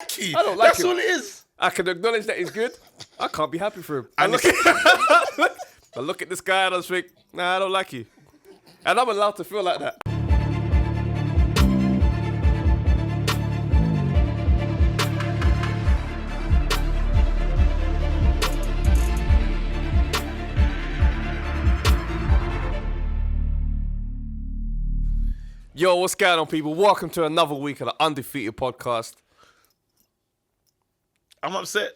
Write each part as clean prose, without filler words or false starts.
lucky. I don't like That's him. all it is. I can acknowledge that he's good. I can't be happy for him. I look at this guy and I just think, nah, I don't like you. And I'm allowed to feel like that. Yo, what's going on, people? Welcome to another week of the Undefeated podcast. I'm upset.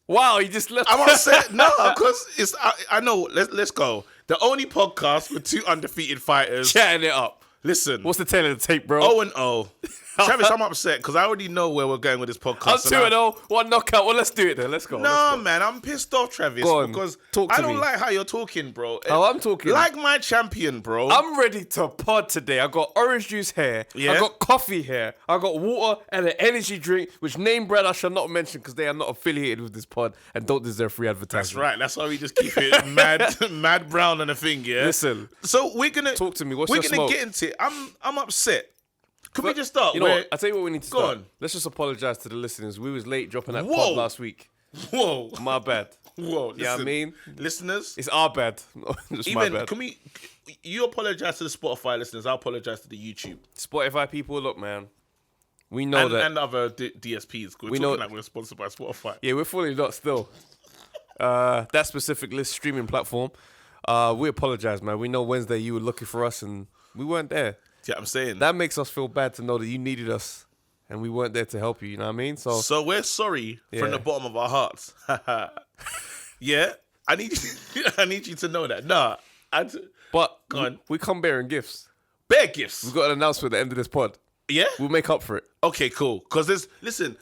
Wow, you just left. I'm upset. No, because it's. I know. Let's go. The only podcast with two undefeated fighters Chatting it up. Listen. What's the tail of the tape, bro? 0-0. Travis, I'm upset because I already know where we're going with this podcast. I'm 2-0. One knockout. Well, let's do it then. Let's go. No, man, I'm pissed off, Travis, Go on, because talk to I don't me. like how you're talking, bro. How I'm talking? Like my champion, bro. I'm ready to pod today. I got orange juice here. Yeah? I got coffee here. I got water and an energy drink, which name brand I shall not mention because they are not affiliated with this pod and don't deserve free advertising. That's right. That's why we just keep it mad brown on the thing, yeah? Listen. So we're gonna Talk to me. What's we're your gonna smoke? get into it. I'm upset. Could we just start? You know what? I'll tell you what we need to Go start. on. Let's just apologize to the listeners. We was late dropping that Whoa. pod last week. Whoa. My bad. Whoa. Listen, Yeah, I mean, listeners. it's our bad. Just my bad. You apologize to the Spotify listeners. I apologize to the YouTube Spotify people, look, man. We know that. and other DSPs. We're We talking know- like we're sponsored by Spotify. Yeah, we're fully not still. That specific list streaming platform. We apologize, man. We know Wednesday you were looking for us and we weren't there. Yeah, I'm saying. That makes us feel bad to know that you needed us and we weren't there to help you. You know what I mean? So we're sorry Yeah. from the bottom of our hearts. Yeah, I need you to know that. Nah, But Go on. we come bearing gifts. bear gifts. We've got an announcement at the end of this pod. Yeah. We'll make up for it. Okay, cool. Because listen,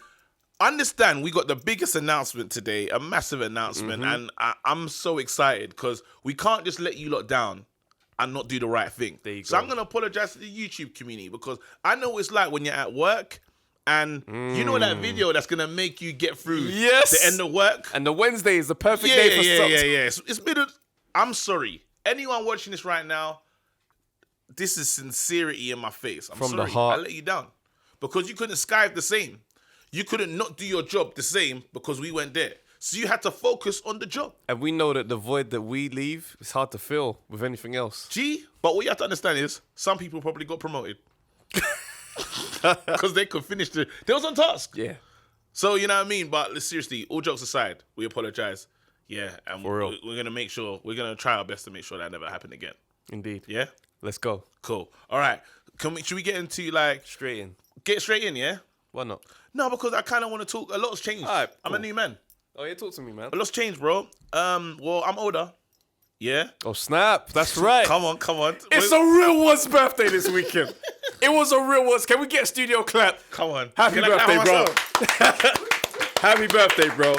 understand we got the biggest announcement today, a massive announcement, Mm-hmm. and I'm so excited because we can't just let you lot down and not do the right thing. There you so go. I'm gonna apologize to the YouTube community because I know what it's like when you're at work and you know that video that's gonna make you get through Yes. the end of work. And the Wednesday is the perfect day for Yeah. It's been I'm sorry. Anyone watching this right now, this is sincerity in my face. I'm From the sorry. heart. I let you down. Because you couldn't Skype the same. You couldn't not do your job the same because we went there. So you had to focus on the job. And we know that the void that we leave is hard to fill with anything else. But what you have to understand is some people probably got promoted. Because they could finish they was on task. Yeah. So you know what I mean? But seriously, all jokes aside, we apologize. Yeah, and For real. we're gonna make sure we're gonna try our best to make sure that never happen again. Indeed. Yeah? Let's go. Cool. All right. Should we get into Straight in. get straight in, yeah? Why not? No, because I kind of want to talk. A lot's changed. All right, I'm a cool. new man. Oh, yeah, talk to me, man. A lot's changed, bro. Well, I'm older. Yeah. Oh, snap. That's right. Come on. It's a real one's birthday this weekend. It was a real one's. Can we get a studio clap? Come on. Happy Can I clap birthday, bro. myself? Happy birthday, bro.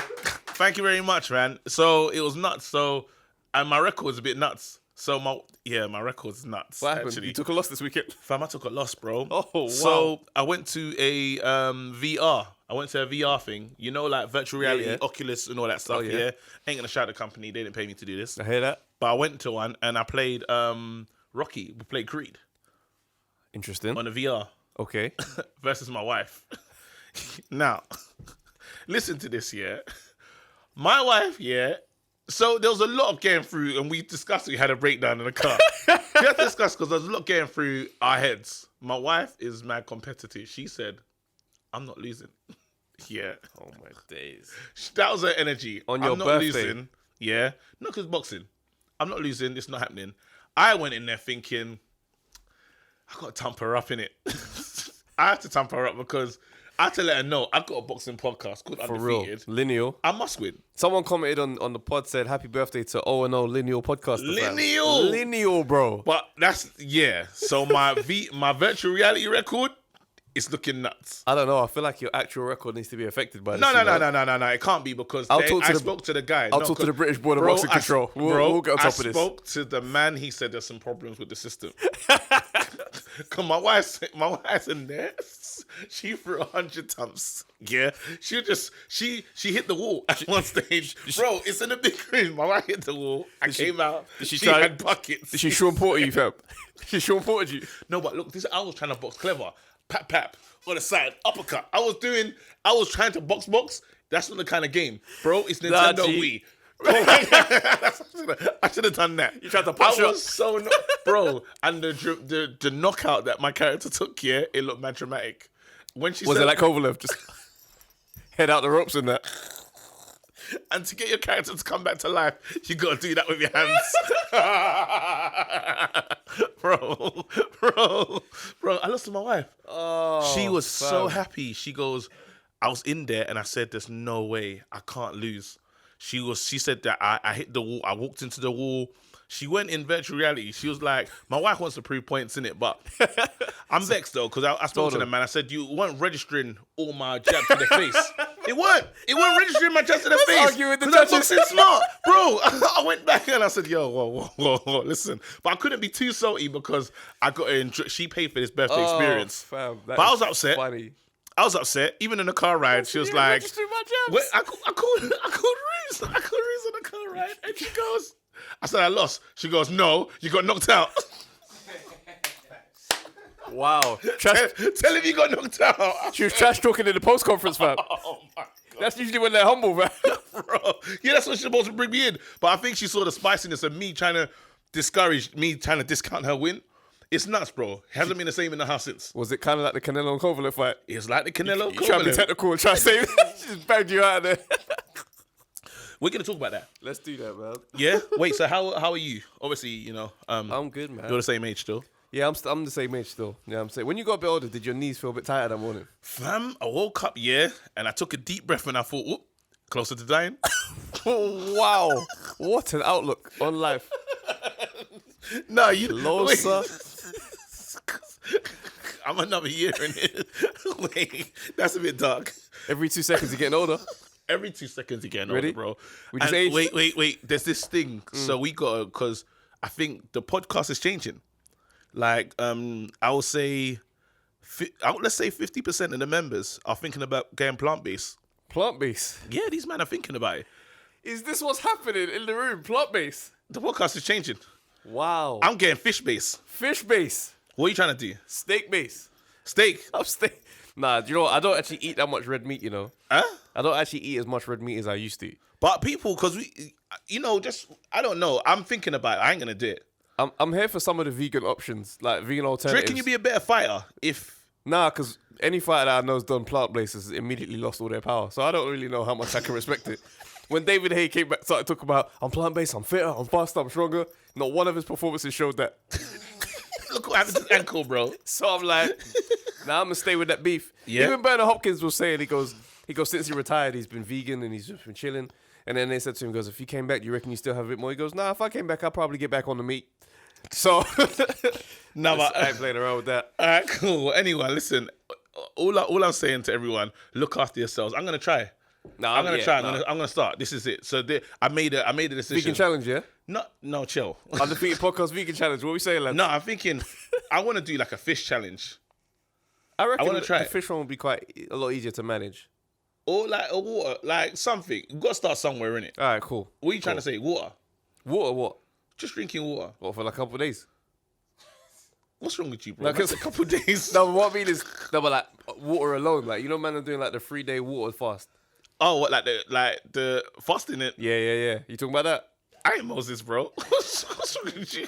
Thank you very much, man. So it was nuts. And my record's a bit nuts. So my record's nuts. What happened? Actually, You took a loss this weekend? fam, I took a loss, bro. Oh, wow. So I went to a VR. I went to a VR thing. You know, like virtual reality, yeah. Oculus and all that stuff. yeah. Yeah. Ain't gonna shout the company. They didn't pay me to do this. I hear that. But I went to one and I played Rocky. We played Creed Interesting. on the VR Okay. versus my wife. Now, listen to this, yeah. My wife, yeah. So there was a lot of getting through, and we discussed. We had a breakdown in the car. We had to discuss because there was a lot getting through our heads. My wife is mad competitive. She said, "I'm not losing." Yeah, Oh, my days. that was her energy. On your I'm not birthday? losing. Yeah, not because boxing. I'm not losing. It's not happening. I went in there thinking, I got to tamp her up in it. I had to tamp her up because I had to let her know I've got a boxing podcast called For real. Undefeated. Lineal. I must win. Someone commented on the pod, said, happy birthday to O&O Lineal podcast. Lineal. Lineal, bro. But yeah. So my virtual reality record is looking nuts. I don't know. I feel like your actual record needs to be affected by this. No. you know? It can't be because I'll I talk to the- spoke to the guy. I'll talk to the British Board of Boxing Control. We'll get on top of this. I spoke to the man. He said there's some problems with the system. Cause my wife's a nurse. She threw 100 times. Yeah, she hit the wall at one stage. Bro, it's in a big room. My wife hit the wall. I came out. She had buckets. Did she Sean Porter you, fam? She Sean Porter you. No, but look, I was trying to box clever. pap pap on the side, uppercut. I was trying to box. That's not the kind of game, bro. It's Nintendo Wii. I should have done that. You tried to punch I was so bro, and the knockout that my character took, yeah, it looked mad dramatic. When she Was said, it like Kovalev? Just head out the ropes and that. and to get your character to come back to life, you got to do that with your hands. bro, I lost to my wife. Oh, She was so happy. She goes, I was in there and I said, there's no way I can't lose. She said that I hit the wall. I walked into the wall. She went in virtual reality. She was like, my wife wants to prove points in it, but I'm vexed though, because I spoke to them, man. I said, you weren't registering all my jabs to the face. It weren't registering my jabs to the face. Argue with the Because judges. I'm smart. Bro, I went back and I said, yo, whoa, listen. But I couldn't be too salty because I got her she paid for this birthday experience. Fam, but I was upset. Funny. I was upset. Even in the car ride, she was like, registering my jabs. wait, I called Ruiz. I called Ruiz on the car ride. And she goes, I said, I lost. She goes, no, you got knocked out. Wow. Tell him you got knocked out. She was trash talking in the post conference, fam. Oh my God. That's usually when they're humble, man. Bro. Yeah, that's what she's supposed to bring me in. But I think she saw the spiciness of me trying to discount her win. It's nuts, bro. It hasn't been the same in the house since. Was it kind of like the Canelo and Kovalev fight? It's like the Canelo. You trying to be technical and try to save She just bagged you out of there. We're going to talk about that. Let's do that, man. Yeah? Wait, so how are you? Obviously, I'm good, man. You're the same age still. Yeah, I'm the same age still. Yeah, I'm saying. When you got a bit older, did your knees feel a bit tighter that morning? Fam, I woke up, and I took a deep breath and I thought, whoop, closer to dying. Oh, wow. What an outlook on life. No, you Closer. I'm another year in it. Wait, that's a bit dark. Every 2 seconds you're getting older. Every 2 seconds you're getting Ready? older, bro. We just And aged. wait. There's this thing. So we got because I think the podcast is changing. Like, I will say, let's say 50% of the members are thinking about getting plant-based. Plant-based. Yeah, these men are thinking about it. Is this what's happening in the room? Plant-based. The podcast is changing. Wow. I'm getting fish-based. Fish-based. What are you trying to do? Steak-based. Steak? I'm steak. Nah, do you know what? I don't actually eat that much red meat, you know. Huh? I don't actually eat as much red meat as I used to. But people, because I don't know. I'm thinking about it. I ain't going to do it. I'm here for some of the vegan options, like vegan Do you alternatives. reckon you'd be a better fighter if... Nah, because any fighter that I know has done plant-based has immediately lost all their power. So I don't really know how much I can respect it. When David Haye came back, started talking about, I'm plant-based, I'm fitter, I'm faster, I'm stronger, not one of his performances showed that. Look what happened to his ankle, bro. So I'm like, nah, I'm going to stay with that beef. Yeah. Even Bernard Hopkins was saying, he goes, since he retired, he's been vegan and he's just been chilling. And then they said to him, he goes, if you came back, do you reckon you still have a bit more? He goes, nah, if I came back, I'll probably get back on the meat. So No, but I ain't playing around with that. all right, cool. Anyway, listen. All I'm saying to everyone, look after yourselves. I'm gonna try. Nah, I'm gonna try. I'm gonna start. This is it. So I made a decision. Vegan challenge, yeah? No, chill. Undefeated podcast vegan challenge. What are we saying, lads? No, I'm thinking I want to do like a fish challenge I reckon wanna try the it. fish one would be quite a lot easier to manage. or like a water, like something. We've got to start somewhere in it. All right, cool. What are you trying to say? Water. Water, what? Just drinking water. What, for like a couple of days? What's wrong with you, bro? No, That's 'cause- a couple days. No, but what I mean is, no, but like water alone. Like, you know, man, I'm doing like the 3-day water fast. Oh, what like the fasting it? Yeah. You talking about that? I ain't Moses, bro. What's wrong with you?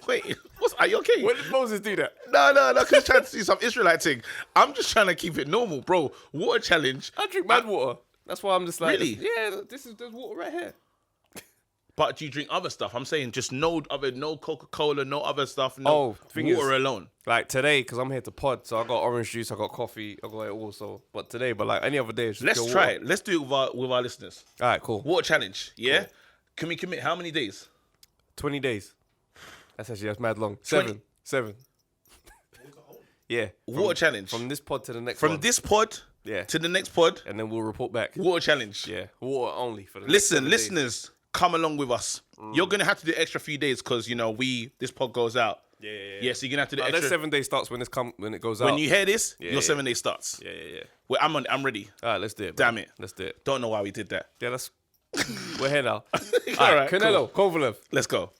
Wait, are you okay? When did Moses do that? No, because trying to see some Israelite thing. I'm just trying to keep it normal, bro. Water challenge. I drink mad water. That's why I'm just like, Really? Yeah, there's water right here. But do you drink other stuff? I'm saying just no Coca-Cola, no other stuff, no thing water is- alone. Like today, because I'm here to pod, so I got orange juice, I got coffee, I got it also. But today, but like any other day, it's just Let's pure try water. it. Let's do it with our listeners. All right, cool. Water challenge, yeah? Cool. Can we commit how many days? 20 days. That's mad long. 20. Seven. Yeah. Water challenge. From this pod to the next From one. this pod Yeah. to the next pod, And then we'll report back. water challenge. Yeah. Water only for the next Listen, 7 days. listeners, come along with us. You're going to have to do extra few days because, this pod goes out. Yeah. Yeah, so you're going to have to do That extra. 7 days starts when it goes out. When you hear this, Yeah, your yeah. 7 day starts. Yeah. Well, I'm ready. All right, let's do it. Damn man. it. Let's do it. Don't know why we did that. Yeah, we're here now. All right, Canelo, Kovalev. Let's go.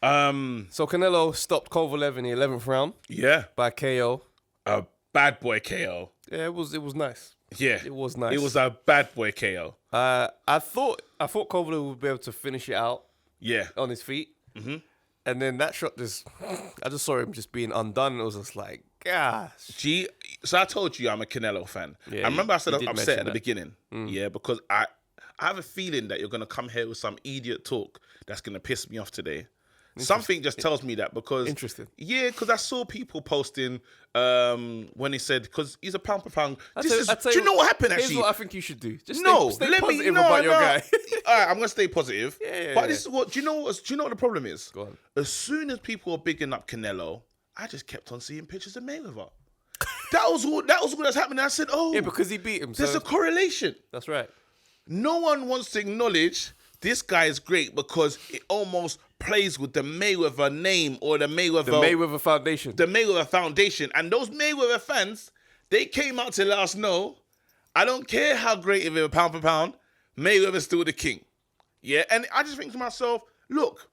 So Canelo stopped Kovalev in the 11th round Yeah. by KO. A bad boy KO. Yeah, it was nice. Yeah, It was nice. It was a bad boy KO. I thought Kovalev would be able to finish it out Yeah, on his feet. Mm-hmm. And then that shot I just saw him just being undone. And it was just like, gosh. So I told you I'm a Canelo fan. Yeah, I remember I said you I'm did upset mention at the that. beginning. Yeah, because I have a feeling that you're gonna come here with some idiot talk that's gonna piss me off today. Something just tells me that because Interesting. Yeah, because I saw people posting when he said because he's a pound per pound. Do you know what happened actually? Here's what I think you should do. Just stay let me positive about your guy. All right, I'm gonna stay positive. Yeah. But this is what do you know what the problem is? Go on. As soon as people were bigging up Canelo, I just kept on seeing pictures of Mayweather. That was what was happening. I said, oh, Yeah, because he beat him. there's So a correlation. that's right. No one wants to acknowledge this guy is great because it almost plays with the Mayweather name or the Mayweather Foundation. the Mayweather Foundation. And those Mayweather fans, they came out to let us know, I don't care how great of a pound for pound, Mayweather's still the king. Yeah, and I just think to myself, look,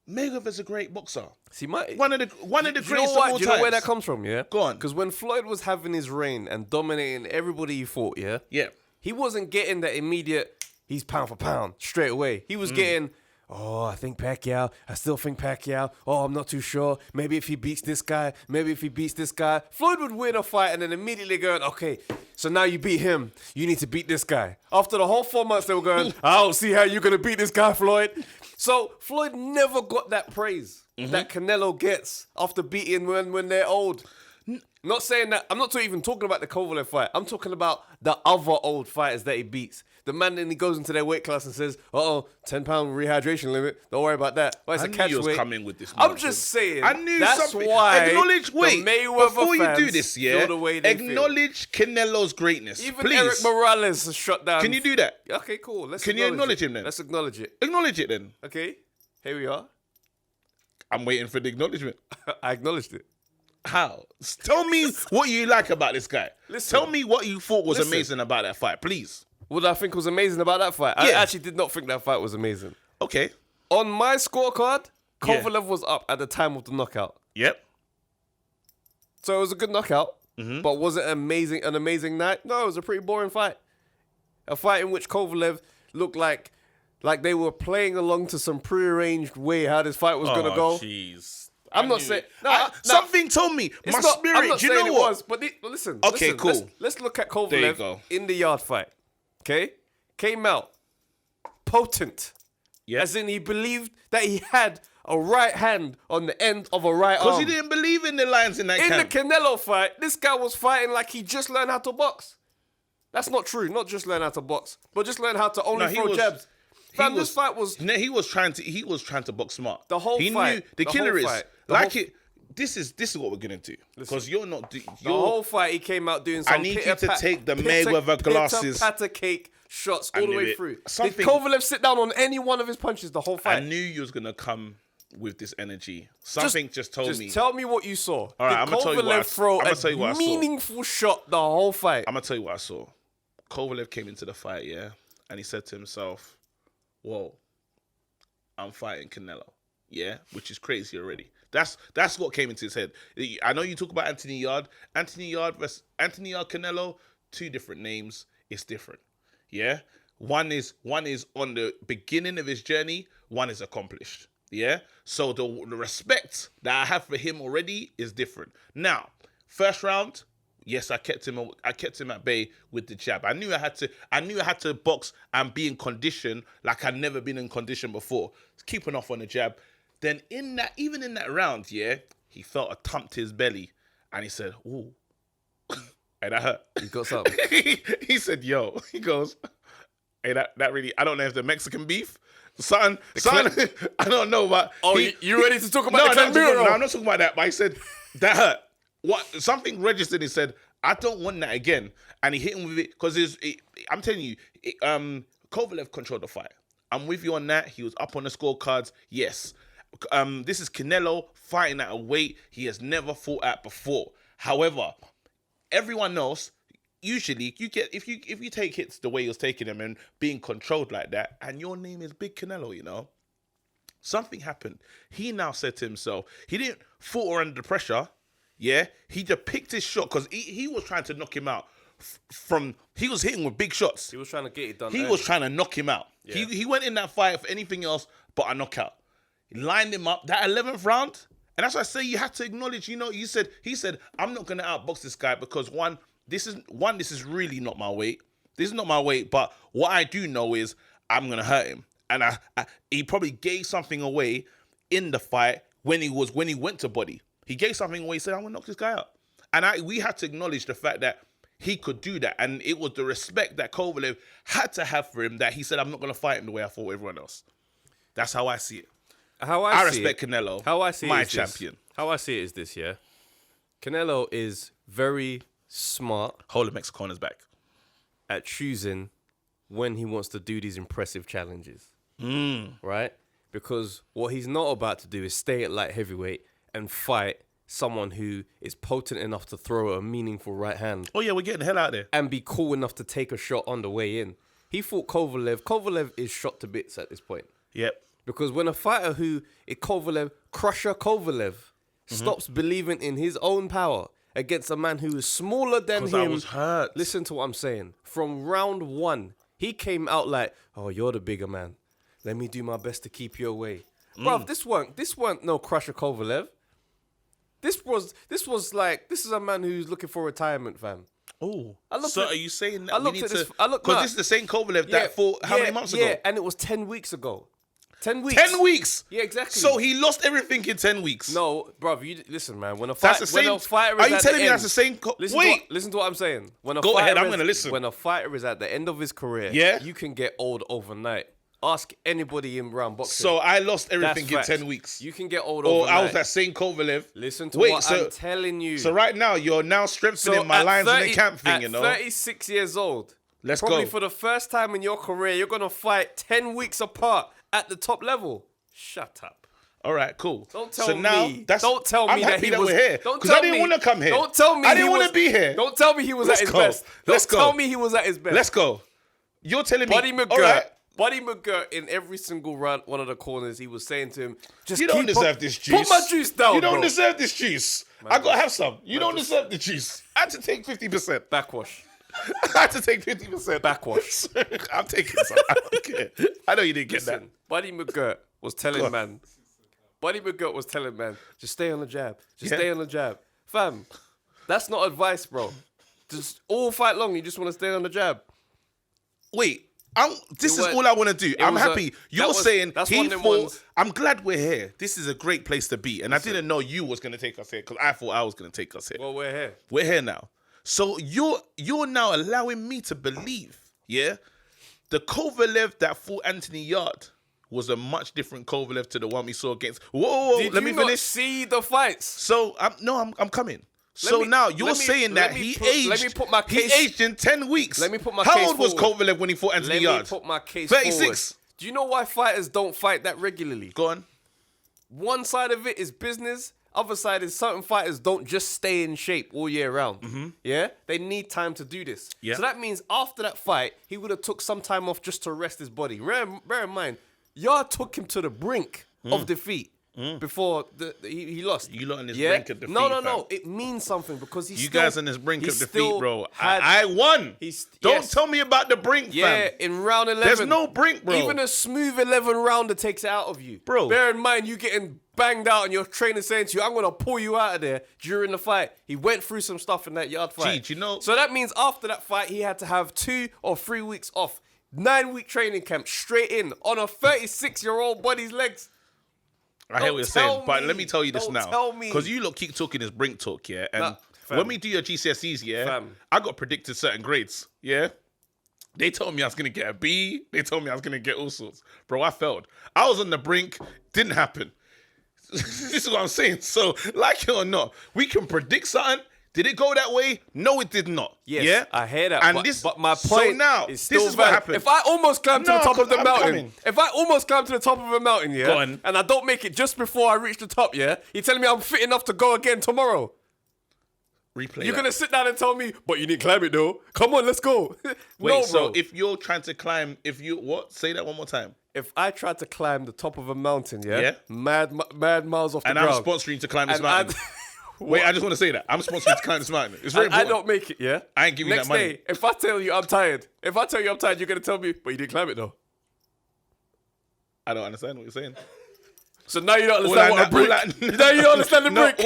Mayweather's a great boxer. See, One of the greatest of all Do you know where that times. comes from, yeah? Go on. Because when Floyd was having his reign and dominating everybody he fought, yeah? Yeah. He wasn't getting that immediate, he's pound for pound, straight away. He was getting, I think Pacquiao. I still think Pacquiao. Oh, I'm not too sure. Maybe if he beats this guy. Maybe if he beats this guy. Floyd would win a fight and then immediately going, okay, so now you beat him. You need to beat this guy. After the whole 4 months, they were going, I don't see how you're going to beat this guy, Floyd. So Floyd never got that praise that Canelo gets after beating when they're old. Not saying that, I'm not even talking about the Kovalev fight. I'm talking about the other old fighters that he beats. The man then he goes into their weight class and says, 10-pound rehydration limit. Don't worry about that. Well, it's I a knew catch you was weight. coming with this. I'm nonsense. just saying. I knew that's something. why Acknowledge, the Mayweather before you do fans this, feel the way they acknowledge Canelo's greatness. feel. Even please. Eric Morales has shut down. Can you do that? Okay, cool. Can you acknowledge him then? Let's acknowledge it. Acknowledge it then. Okay, here we are. I'm waiting for the acknowledgement. I acknowledged it. How? Tell me what you like about this guy. Listen. Tell me what you thought was Listen. amazing about that fight, please. What I think was amazing about that fight. I Yeah. actually did not think that fight was amazing. Okay. On my scorecard, Yeah. Kovalev was up at the time of the knockout. Yep. So it was a good knockout, but was it an amazing night? No, it was a pretty boring fight. A fight in which Kovalev looked like they were playing along to some prearranged way how this fight was going to go. Jeez. I'm not saying... Something told me. My spirit. I'm not Do you saying know it what? was, but listen. Okay, listen, cool. Let's look at There you Kovalev go. in the yard fight. Okay? Came out potent. Yeah. As in he believed that he had a right hand on the end of a right arm. Because he didn't believe in the lions in that In camp. the Canelo fight, this guy was fighting like he just learned how to box. That's not true. Not just learn how to box, but just learn how to only throw jabs. Fam, this fight was... No, he was trying to box smart. The whole he fight. Knew, the The killer whole is fight. This is what we're gonna do because you're not. The whole fight, he came out doing some I need you to take the Mayweather glasses. Patter cake shots all the knew way it. through. Something- Did Kovalev sit down on any one of his punches the whole I fight? knew you was gonna come with this energy. Something just told me. Tell me what you saw. All right, Did I'ma tell you what I- Kovalev throw I'ma tell you what I a saw. meaningful shot the whole fight? I'm gonna tell you what I saw. Kovalev came into the fight, yeah, and he said to himself, "Whoa, I'm fighting Canelo." Yeah, which is crazy already. That's what came into his head. I know you talk about Anthony Yard versus Anthony Yard Canelo, two different names. It's different. Yeah, one is on the beginning of his journey. One is accomplished. Yeah, so the respect that I have for him already is different. Now, first round, yes, I kept him at bay with the jab. I knew I had to box and be in condition like I'd never been in condition before. Keeping off on the jab. Then even in that round, yeah, he felt a thump to his belly, and he said, "Ooh," and that hurt. He got something. He said, "Yo," he goes, "Hey, that really, I don't know if the Mexican beef, son, I don't know, but You ready to talk about the no, Clenbuterol? I'm not talking about that, but he said that hurt. What something registered? He said, "I don't want that again," and he hit him with it because I'm telling you, Kovalev controlled the fight. I'm with you on that. He was up on the scorecards. Yes. This is Canelo fighting at a weight he has never fought at before. However, everyone else, usually if you take hits the way he was taking them and being controlled like that, and your name is Big Canelo, you know, something happened. He now said to himself, he didn't falter under the pressure. yeah, he just picked his shot because he was trying to knock him out he was hitting with big shots. He was trying to get it done. He was trying to knock him out. Yeah. He went in that fight for anything else but a knockout. He lined him up. That 11th round, and that's why I say you have to acknowledge, he said, I'm not going to outbox this guy because this is really not my weight. This is not my weight, but what I do know is I'm going to hurt him. And he probably gave something away in the fight when he went to body. He gave something away. He said, I'm going to knock this guy out. And we had to acknowledge the fact that he could do that. And it was the respect that Kovalev had to have for him that he said, I'm not going to fight him the way I fought everyone else. That's how I see it. I respect Canelo. How I see my it is champion. How I see it is this, yeah? Canelo is very smart. Hold the Mexican corners back. At choosing when he wants to do these impressive challenges. Right? Because what he's not about to do is stay at light heavyweight and fight someone who is potent enough to throw a meaningful right hand. Oh, yeah, we're getting the hell out of there. And be cool enough to take a shot on the way in. He fought Kovalev. Kovalev is shot to bits at this point. Yep. Because when a fighter who is Crusher Kovalev, stops believing in his own power against a man who is smaller than him. I was hurt. Listen to what I'm saying. From round one, he came out like, oh, you're the bigger man. Let me do my best to keep you away. Bruv, this weren't no Crusher Kovalev. This is a man who's looking for retirement, fam. Oh, so are you saying that because this is the same Kovalev that fought how many months ago? Yeah, and it was 10 weeks ago. 10 weeks. 10 weeks? Yeah, exactly. So he lost everything in 10 weeks? No, bruv, listen, man. When a That's the same. fighter Are is you at telling the me end, that's the same? Listen to what I'm saying. Go ahead, I'm going to listen. When a fighter is at the end of his career, you can get old overnight. Ask anybody in round boxing. So I lost everything in That's 10 fact. weeks. You can get old or overnight. I was that same Kovalev. Listen to what I'm telling you. So right now, you're now strengthening my lines in the camp thing, you know? At 36 years old, probably for the first time in your career, you're going to fight 10 weeks apart at the top level. Shut up. All right, cool. Don't tell me. Don't tell me I'm happy that we're here. Don't Because tell I didn't want to come here. Don't tell me. I didn't want to be here. Don't tell me he was at his best. Let's go. Tell me he was at his best. Let's go. You're telling me. Buddy McGirt. All right. Buddy McGirt in every single round, one of the corners, he was saying to him, "Just you don't deserve this juice. Put my juice down. You don't bro. deserve this juice. I gotta have some. You don't deserve the juice. I had to take 50%. Backwash. I had to take 50%. Backwash. I'm taking some. I don't care. I know you didn't get that. Buddy McGirt was telling man. Buddy McGirt was telling man, just stay on the jab. Stay on the jab. Fam, that's not advice, bro. Just all fight long, you just want to stay on the jab. Wait. This is all I want to do. I'm happy. You're saying he fought. I'm glad we're here. This is a great place to be. And I didn't know you was going to take us here because I thought I was going to take us here. Well, we're here. We're here now. So you're now allowing me to believe, yeah, the Kovalev that fought Anthony Yard was a much different Kovalev to the one we saw against. Whoa, Did let you me not finish. See the fights. So I'm coming. Now you're saying that he aged. Let me put my case. He aged in 10 weeks. Let me put my How case old was forward. Kovalev when he fought Anthony Yard? Let me put my case 36. forward. Do you know why fighters don't fight that regularly? Go on. One side of it is business. Other side is certain fighters don't just stay in shape all year round. Yeah? They need time to do this. Yeah. So that means after that fight, he would have took some time off just to rest his body. Bear in mind, Yard took him to the brink of defeat. Before he lost. You lot on this brink of defeat. No. It means something because you guys on this brink of defeat, bro. I won. Don't tell me about the brink, fam. Yeah, in round 11. There's no brink, bro. Even a smooth 11 rounder takes it out of you. Bro. Bear in mind, you getting banged out and your trainer saying to you, I'm going to pull you out of there during the fight. He went through some stuff in that Yard fight. Gee, you know. So that means after that fight, he had to have 2 or 3 weeks off. 9-week training camp straight in on a 36-year-old body's legs. I hear what you're saying, but let me tell you this now. Tell me. Because you lot keep talking this brink talk, yeah? And when we do your GCSEs, yeah, I got predicted certain grades, yeah? They told me I was going to get a B. They told me I was going to get all sorts. Bro, I failed. I was on the brink. Didn't happen. This is what I'm saying. So, like it or not, we can predict something. Did it go that way? No, it did not. Yes, yeah? I hear that. And but my point now, is still this is what valid. happened. If I almost climb to the top of the mountain, coming. if I almost climb to the top of a mountain, yeah, Go on. and I don't make it just before I reach the top, yeah, you're telling me I'm fit enough to go again tomorrow? Replay You're that. gonna sit down and tell me, but you didn't climb it though. Come on, let's go. Wait, no, so bro. if you're trying to climb, what? Say that one more time. If I tried to climb the top of a mountain, yeah, Yeah. mad miles off the And ground, I'm sponsoring you to climb this and mountain. Wait, I just want to say that. I'm sponsored to climb this mountain. It's very I important. don't make it, yeah? I ain't giving you Next that money. day, if I tell you I'm tired, you're going to tell me, but you didn't climb it though. I don't understand what you're saying. So now you don't understand what a brick. Now you don't understand the brick.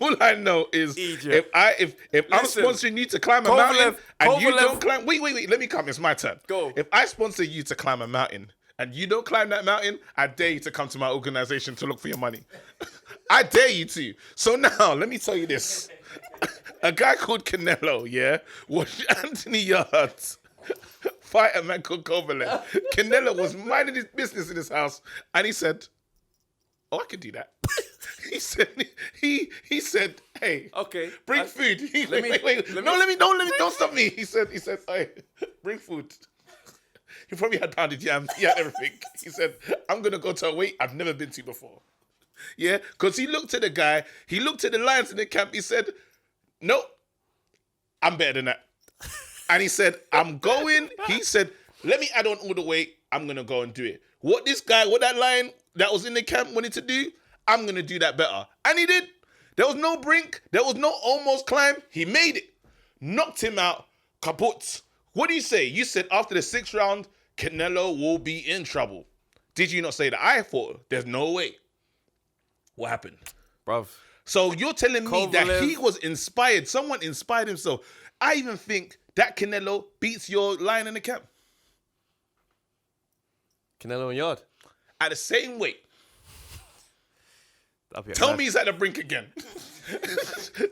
All I know is Egypt. if I'm sponsoring you to climb a mountain and you don't climb, wait, let me come. It's my turn. Go. If I sponsor you to climb a mountain and you don't climb that mountain, I dare you to come to my organization to look for your money. I dare you to. So now let me tell you this: a guy called Canelo, watched Anthony Yards fight a man called Kovalev. Canelo was minding his business in his house, and he said, "Oh, I can do that." he said, "Hey, okay, bring food." Don't stop me. He said, "Hey, bring food." He probably had pounded yams. He had everything. He said, "I'm gonna go to a weight I've never been to before." Yeah, because he looked at the guy. He looked at the lions in the camp. He said, "Nope, I'm better than that." And he said, "I'm going." He said, "Let me add on all the weight. I'm going to go and do it." What that lion that was in the camp wanted to do, I'm going to do that better. And he did. There was no brink. There was no almost climb. He made it. Knocked him out. Kaput. What do you say? You said after the 6th round, Canelo will be in trouble. Did you not say that? I thought there's no way. What happened? Bruv. So you're telling me that he was inspired. Someone inspired him. So I even think that Canelo beats your lion in the camp. Canelo and Yard. At the same weight. Tell me he's at the brink again.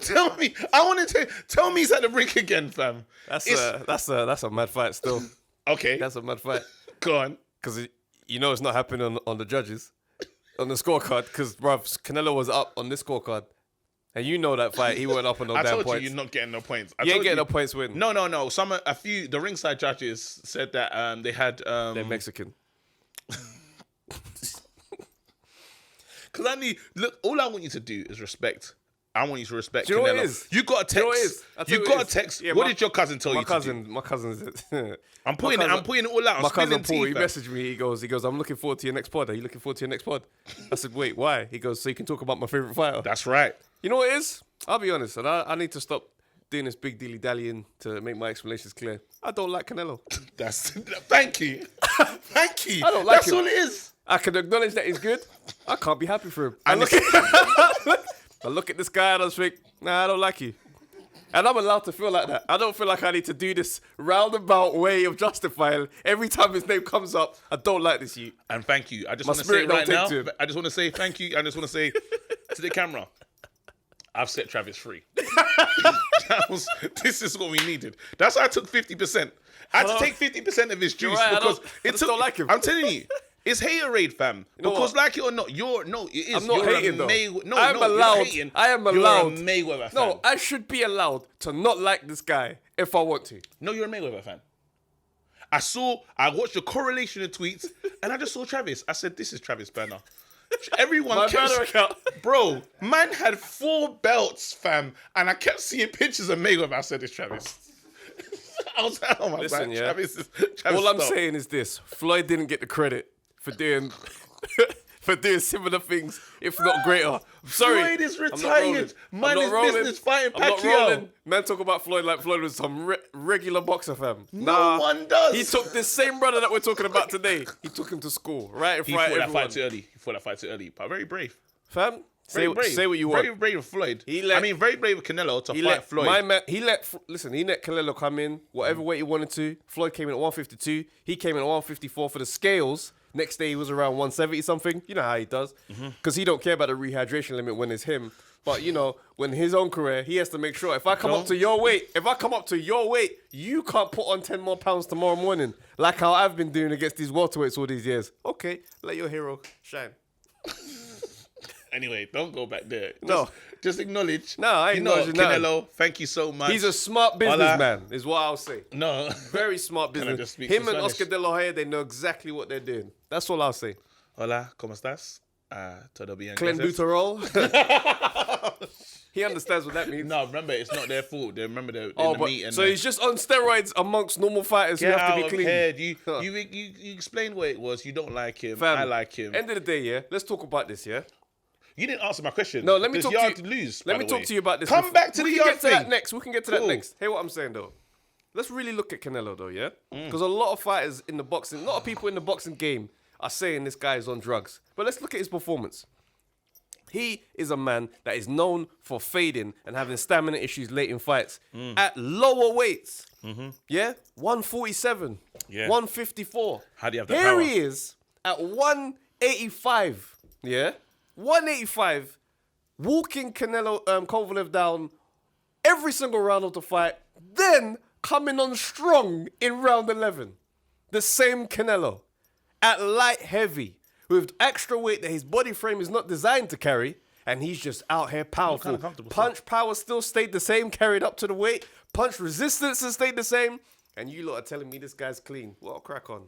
Tell me. I want to tell me he's at the brink again, fam. That's a mad fight still. Okay. That's a mad fight. Go on. Because you know it's not happening on the judges. On the scorecard. Because, bruv, Canelo was up on this scorecard. And you know that fight, he went up on no damn points. I told you you're not getting no points. You ain't getting no points win. No. A few, the ringside judges said that they had... They're Mexican. Because all I want you to do is respect. I want you to respect do you know Canelo. What it is? You got a text. You got a text. Yeah, what did your cousin tell you to do? My cousin. I'm putting it all out. My cousin Paul, he messaged me. He goes, I'm looking forward to your next pod. Are you looking forward to your next pod? I said, wait, why? He goes, so you can talk about my favorite fighter. That's right. You know what it is? I'll be honest, and I need to stop doing this big dilly-dallying to make my explanations clear. I don't like Canelo. Thank you. Thank you. I don't like him. That's all it is. I can acknowledge that he's good. I can't be happy for him. I look at this guy and I just think, nah, I don't like you. And I'm allowed to feel like that. I don't feel like I need to do this roundabout way of justifying every time his name comes up. I don't like this you. And thank you. I just want to say right now, I just want to say thank you. I just want to say to the camera, I've set Travis free. This is what we needed. That's why I took 50%. I had to take 50% of his juice because I don't like him. I'm telling you. It's hater raid, fam. Because like it or not, it is. I'm not hating though. I am allowed. You're a Mayweather fan. No, I should be allowed to not like this guy if I want to. No, you're a Mayweather fan. I watched the correlation of tweets and I just saw Travis. I said, this is Travis Banner. Everyone kept... Bro, man had 4 belts, fam. And I kept seeing pictures of Mayweather. I said, it's Travis. I was like, oh my God, Travis all I'm saying is this. Floyd didn't get the credit for doing similar things, if not greater. I'm sorry. Floyd is retired. Man is business fighting Pacquiao. Man talk about Floyd like Floyd was some regular boxer, fam. No one does. He took this same brother that we're talking about today. He took him to school, right in front of everyone. He fought that fight too early, but very brave. Fam, say what you want. Very brave with Floyd. Very brave with Canelo to fight Floyd. He let Canelo come in, whatever weight he wanted to. Floyd came in at 152. He came in at 154 for the scales. Next day he was around 170 something. You know how he does. Because he don't care about the rehydration limit when it's him. But you know, when his own career, he has to make sure if I come up to your weight, you can't put on 10 more pounds tomorrow morning. Like how I've been doing against these welterweights all these years. Okay, let your hero shine. Anyway, don't go back there. Just acknowledge. No, I acknowledge Canelo, thank you so much. He's a smart businessman, is what I'll say. No. Very smart business. Him and Oscar De La Hoya, they know exactly what they're doing. That's all I'll say. Hola, ¿cómo estás? Todo bien. Clenbuterol. He understands what that means. No, remember, it's not their fault. They remember the meet. And so he's just on steroids amongst normal fighters who have to be clean. You explained what it was. You don't like him. Fam, I like him. End of the day, yeah? Let's talk about this, yeah? You didn't answer my question. No, let me Does talk to Yard you. lose? Let by me the talk way? to you about this. Come back to the We Yard can get to thing. that next. We can get to that Cool. next. Hear what I'm saying though. Let's really look at Canelo though, yeah? Because a lot of fighters in the boxing, a lot of people in the boxing game are saying this guy is on drugs. But let's look at his performance. He is a man that is known for fading and having stamina issues late in fights at lower weights. Yeah? 147. Yeah. 154. How do you have that Here power? he is at 185. Yeah? 185. Walking Kovalev down every single round of the fight. Then coming on strong in round 11. The same Canelo. At light heavy. With extra weight that his body frame is not designed to carry, and he's just out here powerful. kinda comfortable, Punch power still stayed the same, carried up to the weight. Punch resistance has stayed the same. And you lot are telling me this guy's clean. What a crack on.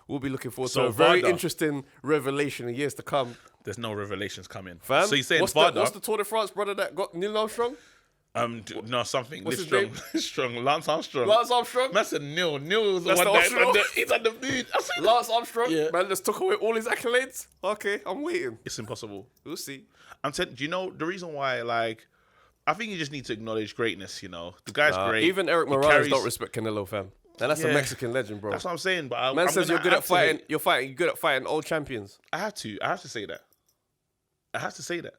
We'll be looking forward to So a very Varda. interesting revelation in years to come. There's no revelations coming. Fam, So you're saying what's Varda? the Tour de France brother that got Neil Armstrong? No, something. What's This his strong. strong. Lance Armstrong. Lance Armstrong? That's a Neil. Neil was the That's one the that Armstrong? he's on the mood. Lance Armstrong? Yeah. Man, just took away all his accolades? Okay, I'm waiting. It's impossible. We'll see. I'm saying, do you know the reason why? Like, I think you just need to acknowledge greatness. You know, the guy's great. Even Eric He Morales carries- don't respect Canelo, fam. And that's a Yeah. Mexican legend, bro. That's what I'm saying. But Man I'm says gonna you're good at have to fighting. hate- You're good at fighting old champions. I have to say that. I have to say that.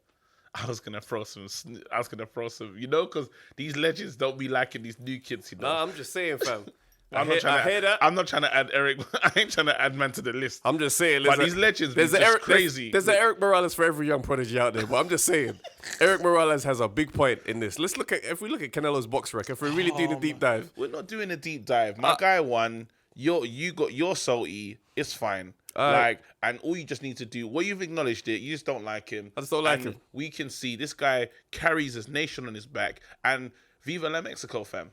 I was gonna throw some. You know, because these legends don't be liking these new kids. You know. Nah, I'm just saying, fam. I'm I hear that. I'm not trying to add Eric. I ain't trying to add man to the list. I'm just saying. But these legends be just crazy. There's an Eric Morales for every young prodigy out there. But I'm just saying, Eric Morales has a big point in this. If we look at Canelo's box rec, if we really do the deep dive, We're not doing a deep dive. My guy won. You got your salty. It's fine. And all you just need to do. Well, you've acknowledged it. You just don't like him. I just don't like And him. We can see this guy carries his nation on his back. And Viva la Mexico, fam.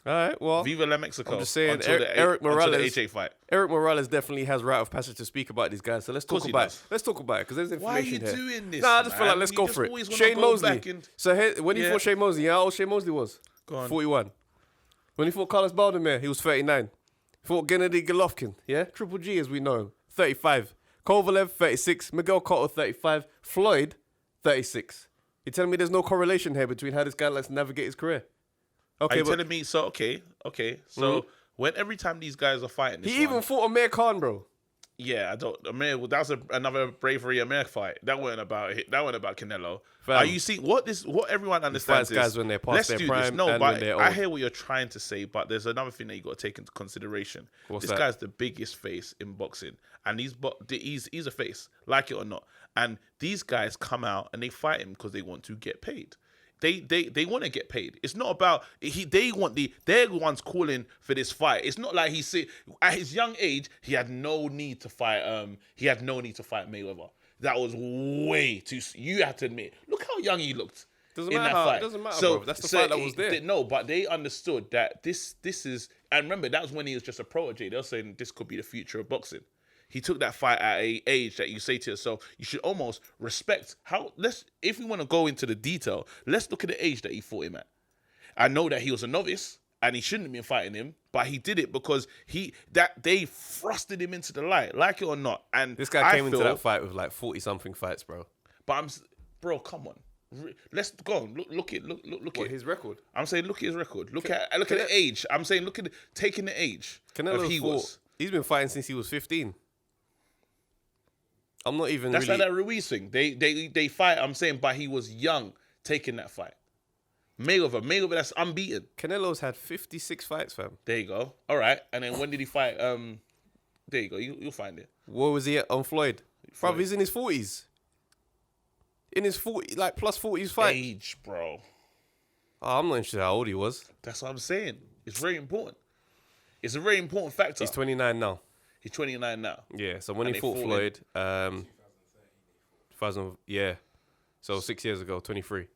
all right. Well, Viva la Mexico. I'm just saying, until Eric until Morales. the HA fight. Eric Morales definitely has right of passage to speak about these guys. So let's course talk he about does. it. Let's talk about it because there's Why are information you here. doing this? Nah, I just feel like man? let's You go just for it. always wanna Shane go Mosley. back and- So when he Yeah. fought Shane Mosley, how old Shane Mosley was? Go on. 41. When he fought Carlos Baldomir, he was 39. Fought Gennady Golovkin, yeah? Triple G as we know him, 35. Kovalev, 36. Miguel Cotto, 35. Floyd, 36. You're telling me there's no correlation here between how this guy likes to navigate his career? Are Okay, you but telling me? So okay. So when every time these guys are fighting, this he even one, fought Amir Khan, bro. yeah, I don't. Amir, well, that was another bravery Amir fight. That wasn't about Canelo. Fam. Are you seeing what everyone understands? fights guys when they're past let's their do prime this. No, and but when they're I old. hear what you're trying to say. But there's another thing that you got to take into consideration. What's this that? guy's the biggest face in boxing, and he's a face, like it or not. And these guys come out and they fight him because they want to get paid. They want to get paid. It's not about they're the ones calling for this fight. It's not like at his young age he had no need to fight Mayweather. That was way too. You have to admit. Look how young he looked. Doesn't in matter that how- fight. it doesn't matter, bro. That's the fight that was there. No, but they understood that this is. And remember, that was when he was just a protege. They were saying this could be the future of boxing. He took that fight at an age that you say to yourself, you should almost respect if we want to go into the detail, let's look at the age that he fought him at. I know that he was a novice and he shouldn't have been fighting him, but he did it because they thrusted him into the light, like it or not. And This guy came into that fight with like 40-something fights, bro. But bro, come on. Let's go on. Look at His record? I'm saying look at his record. Look at the age. I'm saying look at taking the age Canelo's he's been fighting since he was 15. I'm not even That's really... like that Ruiz thing. They fight. I'm saying, but he was young taking that fight. Mayweather, that's unbeaten. Canelo's had 56 fights, fam. There you go. All right. And then when did he fight? There you go. You'll find it. What was he at on Floyd? Bro, he's in his 40s. In his 40, like plus 40s fight. Age, bro. Oh, I'm not interested how old he was. That's what I'm saying. It's very important. It's a very important factor. He's 29 now. He's 29 now. Yeah, so when And he they fought fought Floyd, 2000, yeah. So 6 years ago, 23.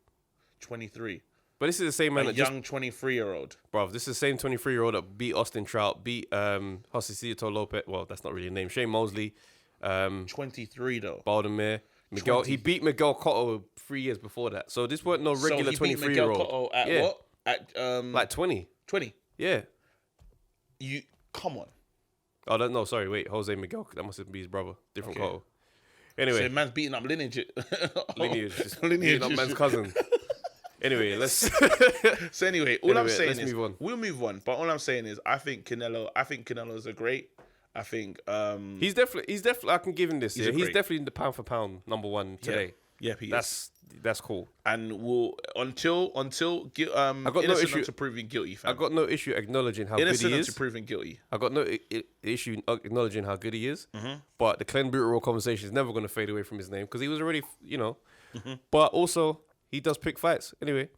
23. But this is the same man A that just... young 23-year-old. Bro, this is the same 23-year-old that beat Austin Trout, beat Josecito Lopez. Well, that's not really a name. Shane Mosley. 23, though. Baldomir. Miguel. 20. He beat Miguel Cotto 3 years before that. So this weren't no regular so he beat 23-year-old. Miguel Cotto at what? At Like 20. 20. Yeah. Come on. Oh, no, sorry, wait. Jose Miguel. That must be his brother. Different Okay. Cotto. Anyway, So man's beating up lineage. lineage, just Lineage beating up is- man's cousin. Anyway, let's. So anyway, all I'm Anyway, saying let's is move on. we'll move on. But all I'm saying is I think Canelo's a great. I think He's definitely. I can give him this. He's Yeah, a he's great- definitely the pound for pound number one today. yeah, he is. That's cool. And we'll until got no innocent issue- until proven guilty, fam. I got no issue acknowledging how good innocent he until is. proven guilty. I got no issue acknowledging how good he is. Mm-hmm. But the Clenbuterol conversation is never going to fade away from his name because he was already, Mm-hmm. But also, he does pick fights. Anyway,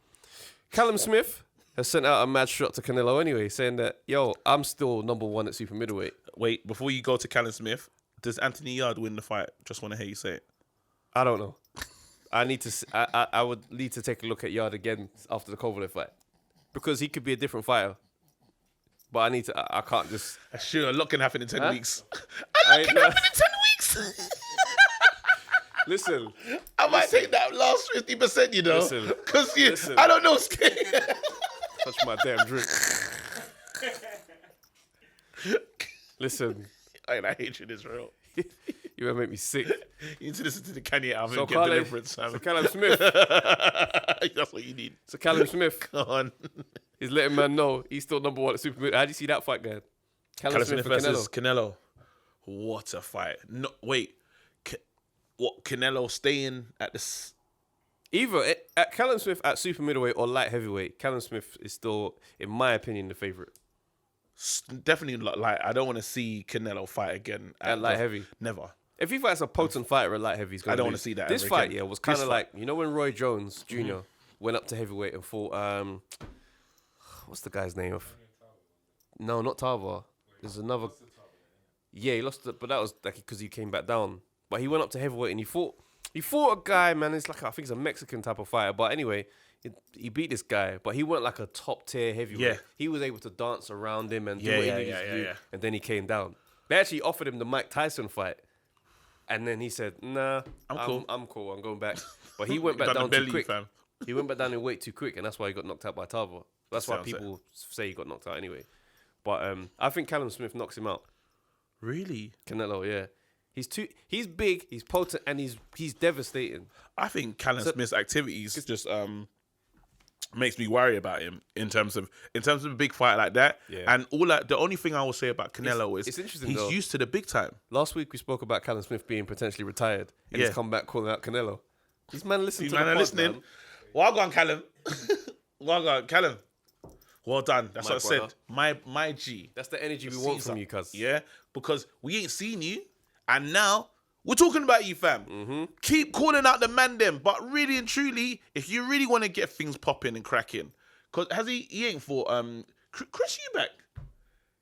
Callum Smith has sent out a mad shot to Canelo anyway, saying that, yo, I'm still number one at super middleweight. Wait, before you go to Callum Smith, does Anthony Yard win the fight? Just want to hear you say it. I don't know. I would need to take a look at Yard again after the Kovalev fight because he could be a different fighter. But I can't just. Sure, a lot can happen in 10 Huh? weeks. I Can ain't- happen in 10 weeks. Listen, I might take that last 50%, you know, Listen. because Listen. I don't know. touch my damn drink. Listen, I hate you, Israel. you gonna make me sick. You need to listen to the Kanye album So and get Callum, deliverance. so Fam. Callum Smith, That's what you need. so Callum Smith Come on. is letting man know he's still number one at super middleweight. How do you see that fight going? Callum Smith and versus Canelo. What a fight. No, wait. What, Canelo staying at this? Either at Callum Smith at super middleweight or light heavyweight, Callum Smith is still, in my opinion, the favorite. Definitely, like, I don't want to see Canelo fight again. At light heavy. Never. If he fights a potent fighter at light heavy, he's gonna I don't lose. wanna see that This ever fight, again. yeah, was kind This of fight. like, when Roy Jones junior went up to heavyweight and fought, what's the guy's name? No, not Tarver. There's another. Yeah, he lost it, but that was like because he came back down. But he went up to heavyweight and he fought a guy, man. It's like, I think it's a Mexican type of fighter. But anyway, he beat this guy, but he went like a top tier heavyweight. Yeah. He was able to dance around him and do Yeah, what yeah, he needed yeah, to yeah, do. yeah. And then he came down. They actually offered him the Mike Tyson fight. And then he said, nah, I'm cool. I'm cool. I'm going back. But he went back Done the down too belly, quick. fam. He went back down in weight too quick, and that's why he got knocked out by Tarver. That's why Sounds it. people say he got knocked out anyway. But I think Callum Smith knocks him out. Really? Canelo, yeah. He's big, he's potent, and he's devastating. I think Callum Smith's activities just makes me worry about him in terms of a big fight like that. Yeah. And the only thing I will say about Canelo is it's interesting he's though. used to the big time. Last week we spoke about Callum Smith being potentially retired, and Yeah. he's come back calling out Canelo. These man listen These to man the are pod, listening. man. Well done, Callum. Well done, Callum. Well done. That's My what I brother. said. My G. That's the energy we want Caesar. from you, cuz. Yeah, because we ain't seen you, and now we're talking about you, fam. Mm-hmm. Keep calling out the man them, but really and truly, if you really want to get things popping and cracking, because he ain't fought Chris Eubank,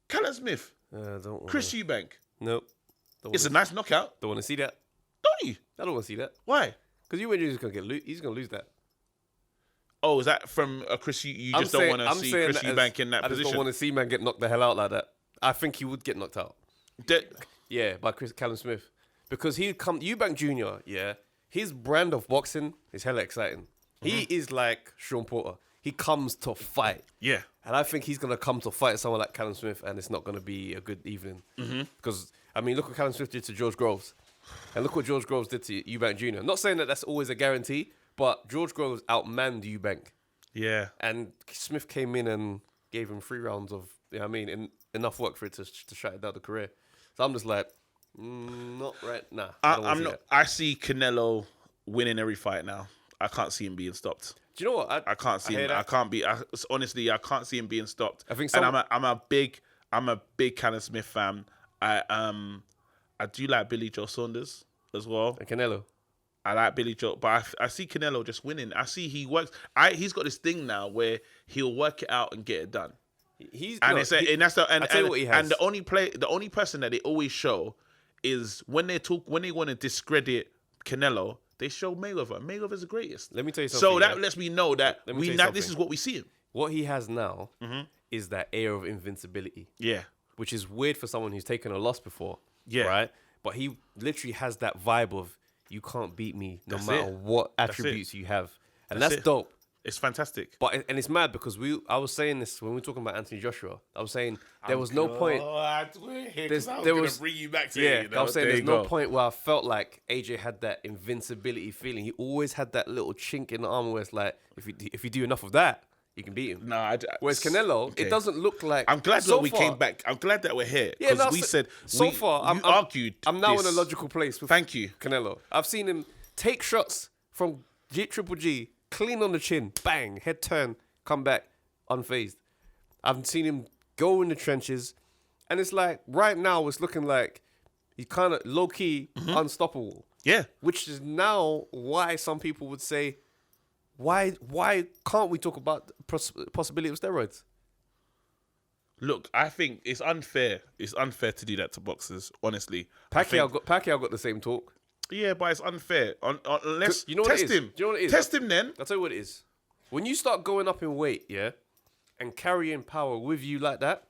Callum Smith, Don't wanna, Chris Eubank. Nope. It's a nice knockout, Don't want to see that. don't you? I don't want to see that. Why? Because you he's gonna he's gonna lose that. Oh, is that from Chris? You just don't want to see Chris Eubank in that I just position. don't want to see man get knocked the hell out like that. I think he would get knocked out. Yeah, by Callum Smith. Because Eubank Jr., yeah, his brand of boxing is hella exciting. He is like Sean Porter. He comes to fight. Yeah. And I think he's going to come to fight someone like Callum Smith, and it's not going to be a good evening. Because, I mean, look what Callum Smith did to George Groves. And look what George Groves did to Eubank Jr. Not saying that that's always a guarantee, but George Groves outmanned Eubank. Yeah. And Smith came in and gave him 3 rounds of, enough work for it to shut down the career. So I'm just like, not right. Nah. I'm not. I see Canelo winning every fight now. I can't see him being stopped. Do you know what? I can't see him. I can't be. Honestly, I can't see him being stopped. I think and I'm a big Callum Smith fan. I do like Billy Joe Saunders as well. And Canelo. I like Billy Joe, but I see Canelo just winning. I see he works. He's got this thing now where he'll work it out and get it done. And that's what he has. And the only person that they always show is when they want to discredit Canelo, they show Mayweather. Mayweather's the greatest. Let me tell you something. So that lets me know that this is what we see him. What he has now is that air of invincibility. Yeah. Which is weird for someone who's taken a loss before. Yeah. Right? But he literally has that vibe of, you can't beat me no That's matter it. what attributes you have. And That's that's it. dope. It's fantastic. But and it's mad because I was saying this when we were talking about Anthony Joshua. I was saying there was no point. I was there going was- to bring you back to Yeah, it. You know? I was saying There there's you no go. point where I felt like AJ had that invincibility feeling. He always had that little chink in the armor where it's like, if you do enough of that, you can beat him. No, Whereas Canelo, okay. it doesn't look like. I'm glad so that we far- came back. I'm glad that we're here. Yeah, Because no, we said, so far, you argued. I'm now this. in a logical place with Thank you. Canelo. I've seen him take shots from Triple G, clean on the chin, bang, head turn, come back, unfazed. I've seen him go in the trenches, and it's like, right now, it's looking like he's kind of low-key unstoppable. Yeah. Which is now why some people would say, why can't we talk about the possibility of steroids? Look, I think it's unfair. It's unfair to do that to boxers, honestly. Pacquiao got the same talk. Yeah, but it's unfair. Unless You know what test it is? him. Do you know what it is? Test him then. I'll tell you what it is. When you start going up in weight, yeah, and carrying power with you like that,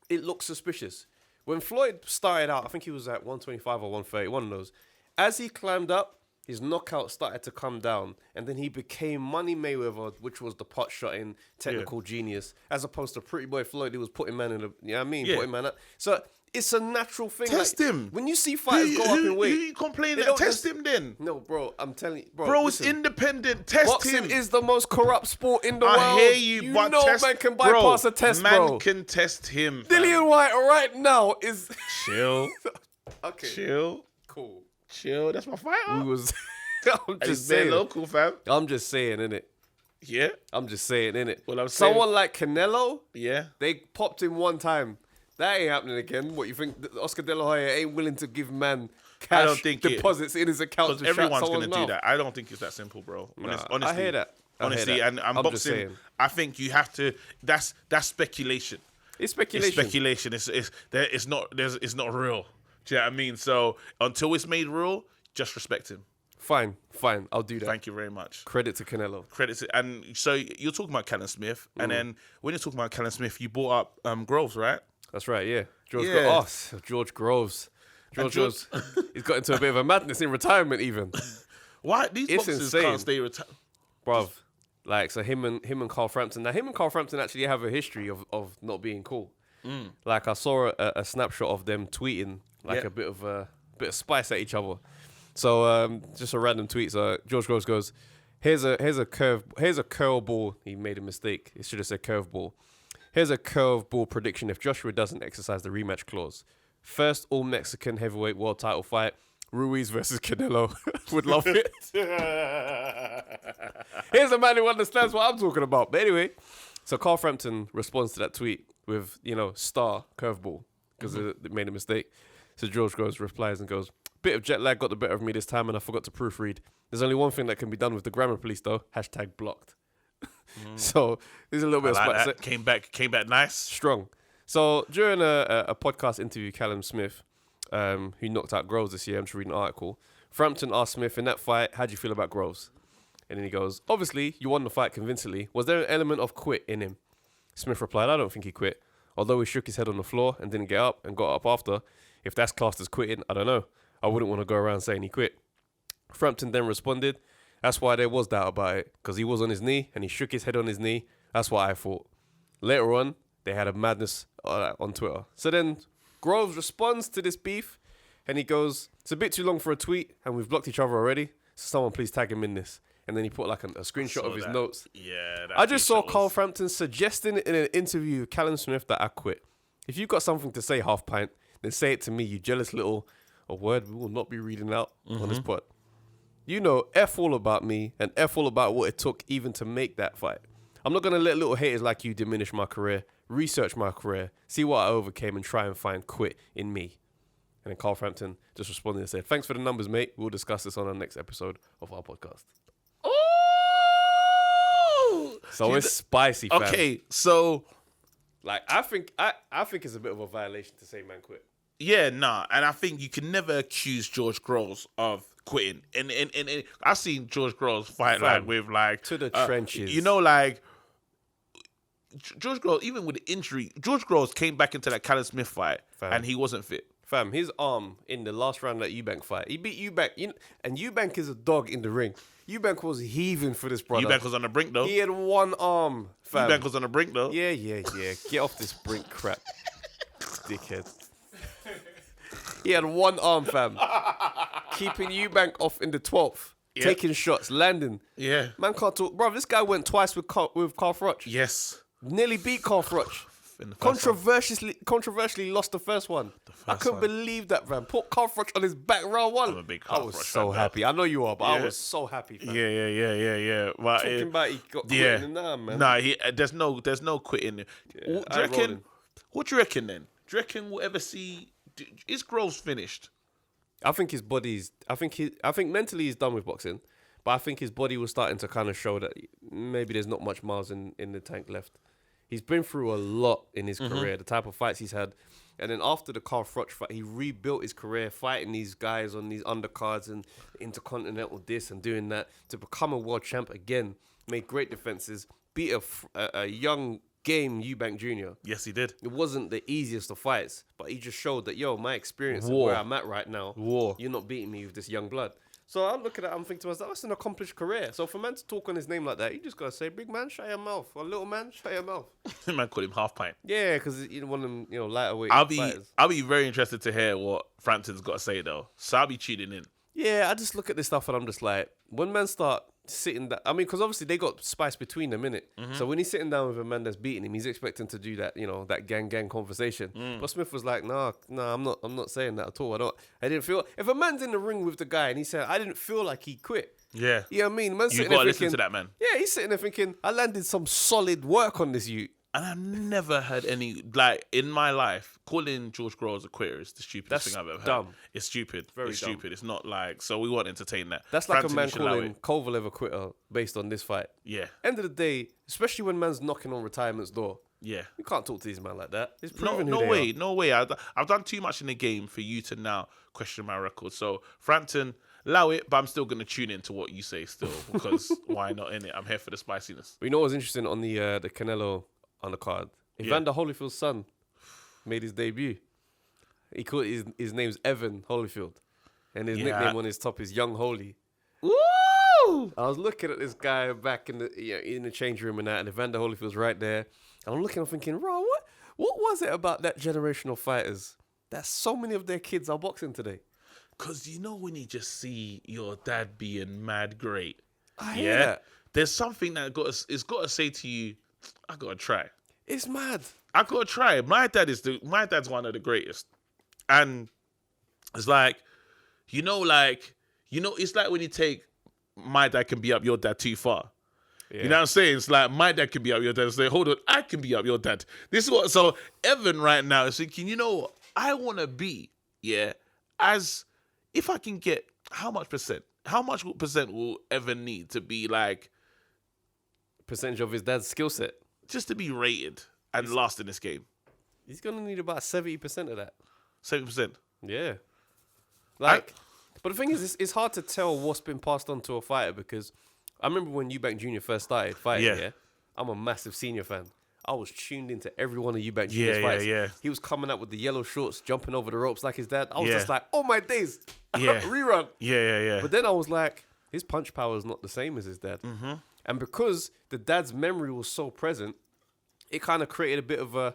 it looks suspicious. When Floyd started out, I think he was at 125 or 130, one of those. As he climbed up, his knockout started to come down, and then he became Money Mayweather, which was the pot shotting technical genius, as opposed to Pretty Boy Floyd, who was putting man in the, you know what I mean, Yeah. putting man up. So it's a natural thing. Test him. When you see fighters go up in weight, Who you complaining they that? don't Test just- him then. no, bro, I'm telling you, Bro, it's listen. independent. Test Boxing him. is the most corrupt sport in the world. I hear you, but know test, man can bypass bro, a test, man bro. can test him. fam. Dillian White right now is Chill. okay. Chill. Cool. Chill. That's my fighter. We was. I'm It's just very saying. local, fam. I'm just saying, innit? Yeah. I'm just saying, innit? Well, I'm saying- Someone like Canelo, Yeah. they popped him one time. That ain't happening again. What you think? Oscar De La Hoya ain't willing to give man cash don't think it- deposits in his account Because to shut everyone's someone's going to do mouth? that. I don't think it's that simple, bro. Honestly. I hear that. I hear Honestly, that. and I'm just boxing, saying. I think you have to. That's speculation. It's speculation. It's speculation. It's not real. Do you know what I mean? So until it's made real, just respect him. Fine. I'll do that. Thank you very much. Credit to Canelo. Credit to, and so you're talking about Callum Smith, and then when you're talking about Callum Smith, you brought up Groves, right? That's right, yeah. George Yeah. Groves. George Groves. He's got into a bit of a madness in retirement even. Why these It's boxers insane. can't stay retired? Bruv. Like, so him and Carl Frampton. Now, him and Carl Frampton actually have a history of not being cool. Like, I saw a snapshot of them tweeting, like Yeah. a bit of spice at each other. So, just a random tweet. So, George Groves goes, here's a curveball. He made a mistake. He should have said curveball. Here's a curveball prediction if Joshua doesn't exercise the rematch clause. First all-Mexican heavyweight world title fight, Ruiz versus Canelo. Would love it. Here's a man who understands what I'm talking about. But anyway, so Carl Frampton responds to that tweet with, star curveball because they made a mistake. So George Groves replies and goes, bit of jet lag got the better of me this time and I forgot to proofread. There's only one thing that can be done with the grammar police though. # blocked. So there's a little bit I of like spice. that. Came back nice. Strong. So during a podcast interview, Callum Smith, who knocked out Groves this year, I'm just reading an article. Frampton asked Smith in that fight, how do you feel about Groves? And then he goes, obviously, you won the fight convincingly. Was there an element of quit in him? Smith replied, I don't think he quit. Although he shook his head on the floor and didn't get up and got up after. If that's classed as quitting, I don't know. I wouldn't want to go around saying he quit. Frampton then responded, that's why there was doubt about it, because he was on his knee and he shook his head on his knee. That's what I thought. Later on, they had a madness on Twitter. So then Groves responds to this beef and he goes, it's a bit too long for a tweet and we've blocked each other already. So someone please tag him in this. And then he put like a screenshot of his notes. Yeah. I just saw Carl Frampton suggesting in an interview with Callum Smith that I quit. If you've got something to say, half pint, then say it to me, you jealous little, a word we will not be reading out on this pod. You know, F all about me and F all about what it took even to make that fight. I'm not going to let little haters like you diminish my career, research my career, see what I overcame and try and find quit in me. And then Carl Frampton just responded and said, thanks for the numbers, mate. We'll discuss this on our next episode of our podcast. Oh! So it's spicy, fam. Okay, so Like, I think it's a bit of a violation to say man quit. yeah, nah, and I think you can never accuse George Groves of quitting. And I've seen George Groves fight Fam, with to the trenches. You know, like George Groves, even with the injury, George Groves came back into that Callum Smith fight Fam. and he wasn't fit. Fam, his arm in the last round of that Eubank fight, he beat Eubank, and Eubank is a dog in the ring. Eubank was heaving for this brother. Eubank was on the brink, though. He had one arm, fam. Eubank was on the brink, though. Yeah. Get off this brink crap, dickhead. He had one arm, fam. Keeping Eubank off in the 12th. Yep. Taking shots, landing. Yeah. Man can't talk. Bro, this guy went twice with Carl Froch. Yes. Nearly beat Carl Froch. In the first Controversially lost the first one. I couldn't one. believe that, fam. Put Carl Froch on his back round one. I'm a big I Carl was Froch so fan, happy. I know you are, but I Yeah. was so happy, fam. Yeah. But Talking about he got quit yeah. in the arm, man. Nah, there's no quitting. rolling. What do you reckon then? Do you reckon we'll ever see? Is Groves finished? I think his body's. I think mentally he's done with boxing, but I think his body was starting to kind of show that maybe there's not much miles in the tank left. He's been through a lot in his career, the type of fights he's had, and then after the Carl Froch fight, he rebuilt his career fighting these guys on these undercards and intercontinental this and doing that to become a world champ again. Made great defenses, beat a young game Eubank Jr. Yes, he did. It wasn't the easiest of fights, but he just showed that, my experience and War. where I'm at right now, War. you're not beating me with this young blood. So I'm looking at it, I'm thinking to myself, that's an accomplished career. So for man to talk on his name like that, you just got to say, big man, shut your mouth. Or little man, shut your mouth. Man called him half pint. Yeah, because one of them, lighter weight I'll fighters. be very interested to hear what Frampton's got to say though. So I'll be tuning in. Yeah, I just look at this stuff and I'm just like, when men start sitting down, because obviously they got spice between them, innit? So when he's sitting down with a man that's beating him, he's expecting to do that, that gang conversation. But Smith was like, nah, I'm not saying that at all. I didn't feel, if a man's in the ring with the guy and he said, I didn't feel like he quit. Yeah. You know what I mean? Man's You sitting got to there listen thinking, to that man. yeah, he's sitting there thinking, I landed some solid work on this youth. And I've never heard any, like, in my life, calling George Groves a quitter is the stupidest That's thing I've ever heard. dumb. It's stupid. Very it's dumb. stupid. It's not like, so we won't entertain that. That's like Frampton, a man you should allow calling it. Kovalev a quitter based on this fight. Yeah. End of the day, especially when man's knocking on retirement's door, Yeah. you can't talk to these man like that. It's No, proven no who they way, are. no way. I've done too much in the game for you to now question my record. So, Frampton, allow it, but I'm still going to tune into what you say still because why not in it? I'm here for the spiciness. But you know what was interesting on the Canelo undercard? Evander Holyfield's son made his debut. He called his name's Evan Holyfield, and his nickname on his top is Young Holy. Woo! I was looking at this guy back in the change room and that, and Evander Holyfield's right there. And I'm looking, I'm thinking, Raw, what was it about that generational fighters that so many of their kids are boxing today? Because you know when you just see your dad being mad great, I hear that. there's something that it's got to say to you, I got to try. It's mad. I got to try. My dad's one of the greatest. And it's like, it's like when you take my dad can be up your dad too far. Yeah. You know what I'm saying? It's like my dad can be up your dad and say, hold on, I can be up your dad. This is what, so Evan right now is thinking, I want to be, as if I can get how much percent will Evan need to be like, Percentage of his dad's skill set. just to be rated and last in this game? He's going to need about 70% of that. 70%. Yeah. But the thing is, it's hard to tell what's been passed on to a fighter because I remember when Eubank Jr. first started fighting, Yeah. I'm a massive senior fan. I was tuned into every one of Eubank Jr.'s fights. Yeah. He was coming out with the yellow shorts, jumping over the ropes like his dad. I was Yeah. just like, oh my days. Yeah. Rerun. Yeah. But then I was like, his punch power is not the same as his dad. Mm-hmm. And because the dad's memory was so present, it kind of created a bit of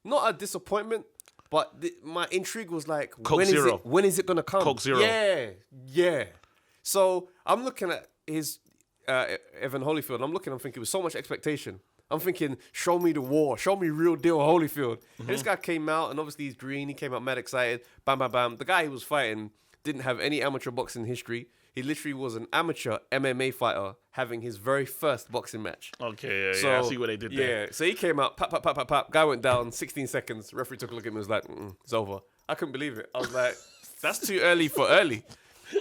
not a disappointment, but my intrigue was like, Coke when Zero. Is it going to come? Coke Zero. Yeah. So I'm looking at his Evan Holyfield. I'm thinking with so much expectation. I'm thinking, show me the war. Show me real deal Holyfield. And this guy came out, and obviously he's green. He came out mad excited. Bam, bam, bam. The guy he was fighting didn't have any amateur boxing history. He literally was an amateur MMA fighter having his very first boxing match. Okay, yeah. I see what they did there. Yeah, so he came out, pap, pap, pap, pap, pap. Guy went down, 16 seconds. Referee took a look at him and was like, it's over. I couldn't believe it. I was like, that's too early for early.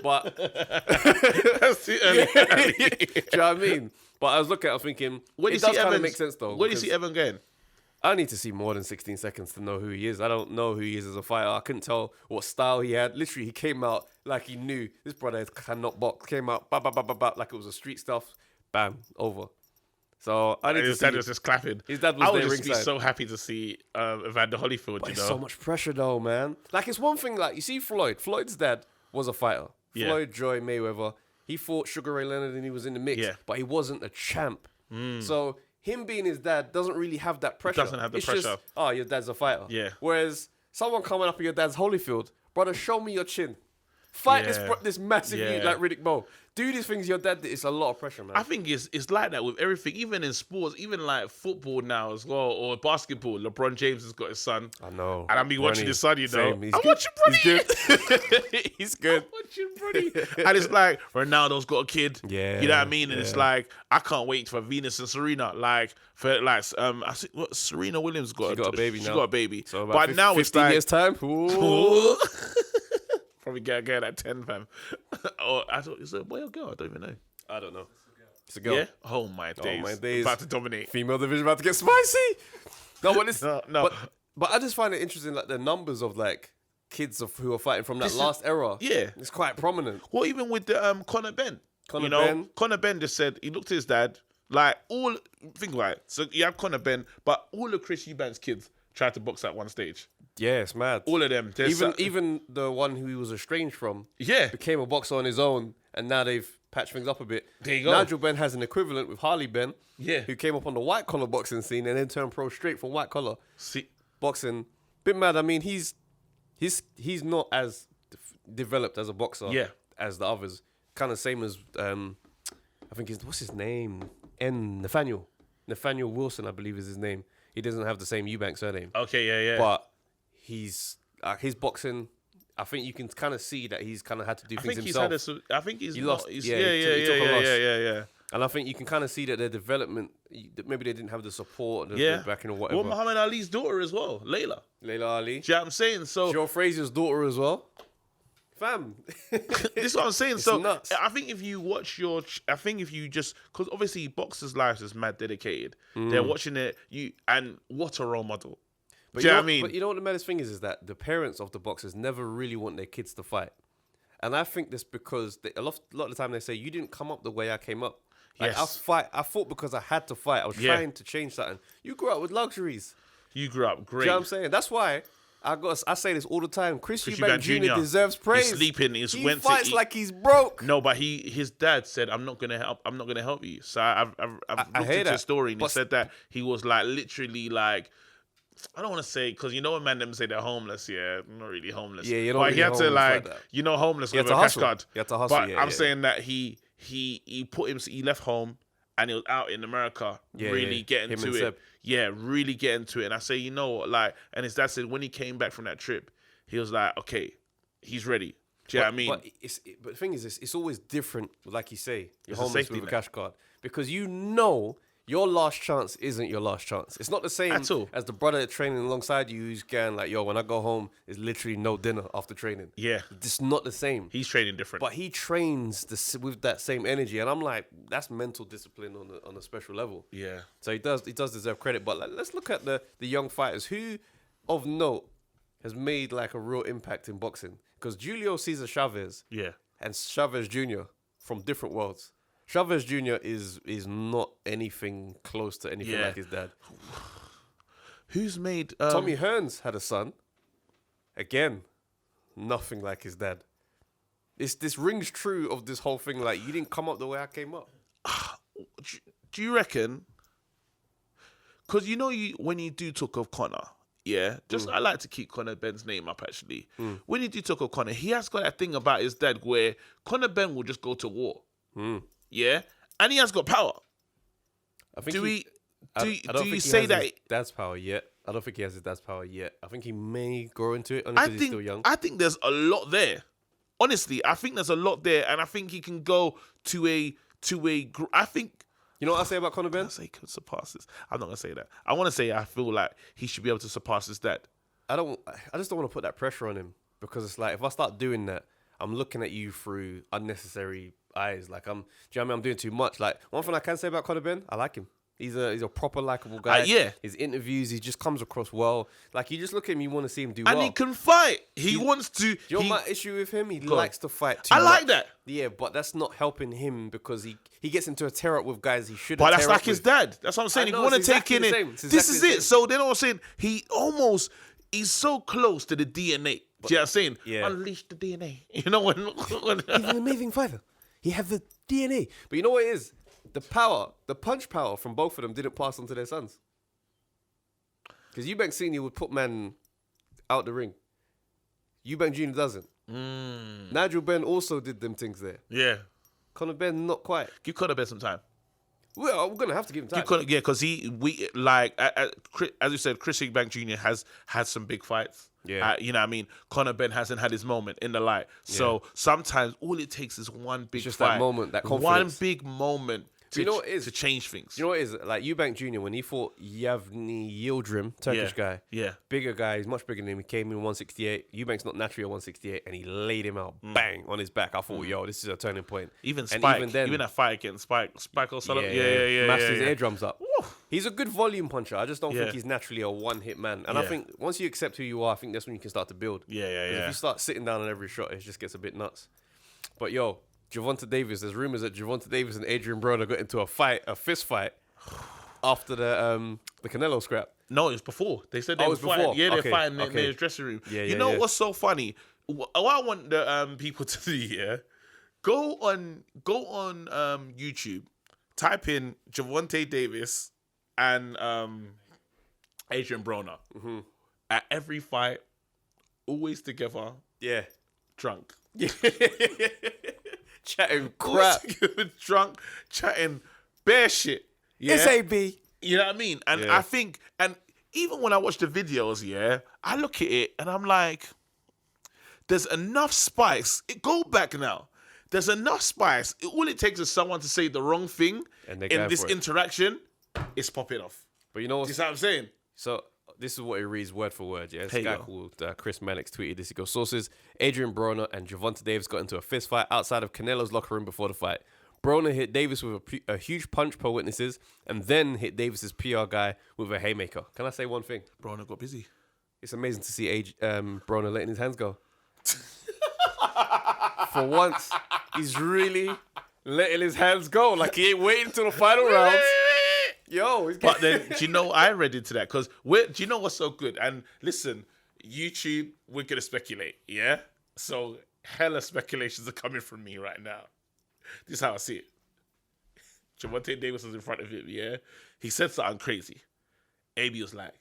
But That's too early. do you know what I mean? But I was looking at it, I was thinking, it does kind of make sense though. Where do you because see Evan going? I need to see more than 16 seconds to know who he is. I don't know who he is as a fighter. I couldn't tell what style he had. Literally, he came out like he knew this brother cannot box. Came out, like it was a street stuff. Bam, over. So I need to his see. dad was just clapping. His dad was I would there just be ringside. so happy to see Evander Holyfield. But You it's know, so much pressure though, man. Like it's one thing. Like you see Floyd. Floyd's dad was a fighter. Yeah. Floyd Joy Mayweather. He fought Sugar Ray Leonard and he was in the mix. Yeah. But he wasn't a champ. So him being his dad doesn't really have that pressure. Doesn't have the it's pressure. Just, oh, your dad's a fighter. Yeah. Whereas someone coming up with your dad's Holyfield, brother, show me your chin. Fight Yeah. this massive Yeah. like Riddick Bowe. Do these things your dad did. It's a lot of pressure, man. I think it's like that with everything, even in sports, even like football now as well, or basketball. LeBron James has got his son. I know. And I've been watching his son, you know. Same. He's I'm good. watching Brody. He's good. He's good. I'm watching Brody. And it's like, Ronaldo's got a kid. Yeah, You know what I mean? And it's yeah. like, I can't wait for Venus and Serena. Like, I think what Serena Williams got. She got a baby She now. got a baby. So but about now it's 15 like, years time. Ooh. probably get a girl at 10, fam. Or I thought, is it a boy or girl? I don't even know. I don't know. It's a girl. Yeah? Oh my days. my days. About to dominate. Female division about to get spicy. No, but it's No. But I just find it interesting, like the numbers of like kids who are fighting from that last era. Yeah. It's quite prominent. Well, even with the Conor Ben. Conor you know, Ben. Conor Ben just said he looked at his dad, like think about it. So you have Conor Ben, but all of Chris Eubank's kids tried to box at one stage. Yeah, it's mad. All of them. There's Even the one who he was estranged from Yeah. became a boxer on his own, and now they've patched things up a bit. There you go. Nigel Ben has an equivalent with Harley Ben, Yeah. who came up on the white collar boxing scene and then turned pro straight from white collar See, boxing. Bit mad. I mean, he's not as developed as a boxer Yeah. as the others. Kind of same as I think what's his name? Nathaniel Wilson, I believe is his name. He doesn't have the same Eubank surname, okay, yeah. but he's his boxing. I think you can kind of see that he's kind of had to do I things think he's himself. had a. I think he's He not. lost. He's, Yeah, yeah, he took a loss. yeah. And I think you can kind of see that their development, maybe they didn't have the support, Yeah. the backing or whatever. Well, Muhammad Ali's daughter as well, Layla. Leila Ali, Do you know what I'm saying? So Joe Frazier's daughter as well. Fam, this is what I'm saying. So nuts. I think if you watch if you just, because obviously boxers' lives is mad dedicated. They're watching it. And what a role model. But Do you know know, what I mean? But you know what the maddest thing is that the parents of the boxers never really want their kids to fight. And I think this because a lot of the time they say, you didn't come up the way I came up. Like, Yes. I fought because I had to fight. I was Yeah. trying to change something. You grew up with luxuries. You grew up Do great. you know what I'm saying? That's why I say this all the time. Chris Chris Eubank Eubank Jr. deserves praise. He's sleeping. He went to fights eat. like he's broke. No, but his dad said, "I'm not gonna help. I'm not gonna help you." So I've looked hear into that. the story, and he But- said that he was like literally like, I don't want to say, because you know when man them say they're homeless. Yeah, not really homeless. Yeah, you don't but really he had to homeless like like that. homeless He had with to a cash hustle. card. He had to hustle, But yeah, I'm yeah. saying that he put him. He left home and he was out in America, Yeah, really yeah. getting Him to and it. Seb. Yeah, really getting to it. And I say, you know what, like, and his dad said when he came back from that trip, he was like, okay, he's ready. Do you know what I mean? But the thing is, it's always different, like you say, you're It's a homeless safety with a net. cash card. Because you know your last chance isn't your last chance. It's not the same At all. as the brother training alongside you who's going like, yo, when I go home, there's literally no dinner after training. Yeah. It's not the same. He's training different. But he trains with that same energy. And I'm like, that's mental discipline on a special level. yeah. So he does deserve credit. But like, let's look at the young fighters who, of note, has made like a real impact in boxing. Because Julio Cesar Chavez Yeah. and Chavez Jr. from different worlds. Chavez Jr. is not anything close to anything Yeah. like his dad. Who's made Tommy Hearns had a son. Again, nothing like his dad. This rings true of this whole thing. Like, you didn't come up the way I came up. Do you reckon? Because you know, when you do talk of Conor, yeah, I like to keep Conor Ben's name up. Actually, when you do talk of Conor, he has got that thing about his dad where Conor Ben will just go to war. Yeah, and he has got power. I think Do he- we? I don't Do think you he say has that? his dad's power yet? I don't think he has his dad's power yet. I think he may grow into it only I because he's think still young. I think there's a lot there. Honestly, I think there's a lot there, and I think he can go to a. I think. You know what I say about Conor Ben? I say he could surpass this. I'm not gonna say that. I want to say I feel like he should be able to surpass his dad. I just don't want to put that pressure on him because it's like if I start doing that, I'm looking at you through unnecessary eyes. Like do you know what I mean? I'm doing too much. Like one thing I can say about Conor Ben, I like him. He's a proper likable guy. Yeah. His interviews, he just comes across well. Like, you just look at him, you want to see him do And well. he can fight. He wants to. Do you know my issue with him? He Go on. likes to fight too I like much. that. Yeah, but that's not helping him because he gets into a tear up with guys he shouldn't. But that's tear like up his with. dad. That's what I'm saying. I If know, you want to it's take exactly in the it, same. It's this is exactly the it. So then I'm saying he's so close to the DNA. Do you know what I'm saying? Yeah. Unleash the DNA. You know when He's an amazing fighter. He have the DNA. But you know what it is? The power, the punch power from both of them didn't pass on to their sons. Because Eubank Senior would put man out the ring. Eubank Junior doesn't. Nigel Benn also did them things there. Yeah. Conor Benn, not quite. Give Conor Ben some time. Well, we're gonna have to give him time. Yeah, because as you said, Chris Eubank Jr. has had some big fights. Yeah. You know what I mean? Conor Ben hasn't had his moment in the light. So sometimes all it takes is one big just fight. that moment, that one confidence. big moment to, you know what it is? to change things. You know what it is? Like Eubank Jr., when he fought Yavni Yildirim, Turkish guy, bigger guy, he's much bigger than him. He came in 168. Eubank's not naturally a 168, and he laid him out, bang, on his back. I thought, yo, this is a turning point. Even And Spike, even then, even that fight against Spike or something. yeah. Mashed his eardrums up. Woo. He's a good volume puncher. I just don't Yeah. think he's naturally a one-hit man. And I think once you accept who you are, I think that's when you can start to build. 'Cause if you start sitting down on every shot, it just gets a bit nuts. But yo, Gervonta Davis, there's rumors that Gervonta Davis and Adrien Broner got into a fist fight after the Canelo scrap. No, it was before. They said they it were was before. fighting. Yeah, they're Okay, fighting in okay. his dressing room. Yeah, you know yeah. what's so funny? What I want the people to do, go on YouTube, type in Gervonta Davis and Adrien Broner. At every fight, always together, drunk. Chatting crap. Drunk, chatting bare shit. Yeah? SAB. You know what I mean? And I think, and even when I watch the videos, I look at it and I'm like, there's enough spice. Go back now. There's enough spice. All it takes is someone to say the wrong thing And they're in going this for it. interaction, it's popping off. But you know Do what? you see what I'm saying? So this is what it reads word for word. Yeah, this Here you guy go. called Chris Mannix tweeted this. He goes, sources: Adrien Broner and Gervonta Davis got into a fist fight outside of Canelo's locker room before the fight. Broner hit Davis with a huge punch per witnesses, and then hit Davis's PR guy with a haymaker. Can I say one thing? Broner got busy. It's amazing to see Broner letting his hands go. For once, he's really letting his hands go. Like he ain't waiting till the final rounds. Yo, he's But then, do you know, I read into that because do you know what's so good? And listen, YouTube, we're going to speculate, yeah? So hella speculations are coming from me right now. This is how I see it. Gervonta Davis was in front of him, yeah? He said something crazy. AB was like,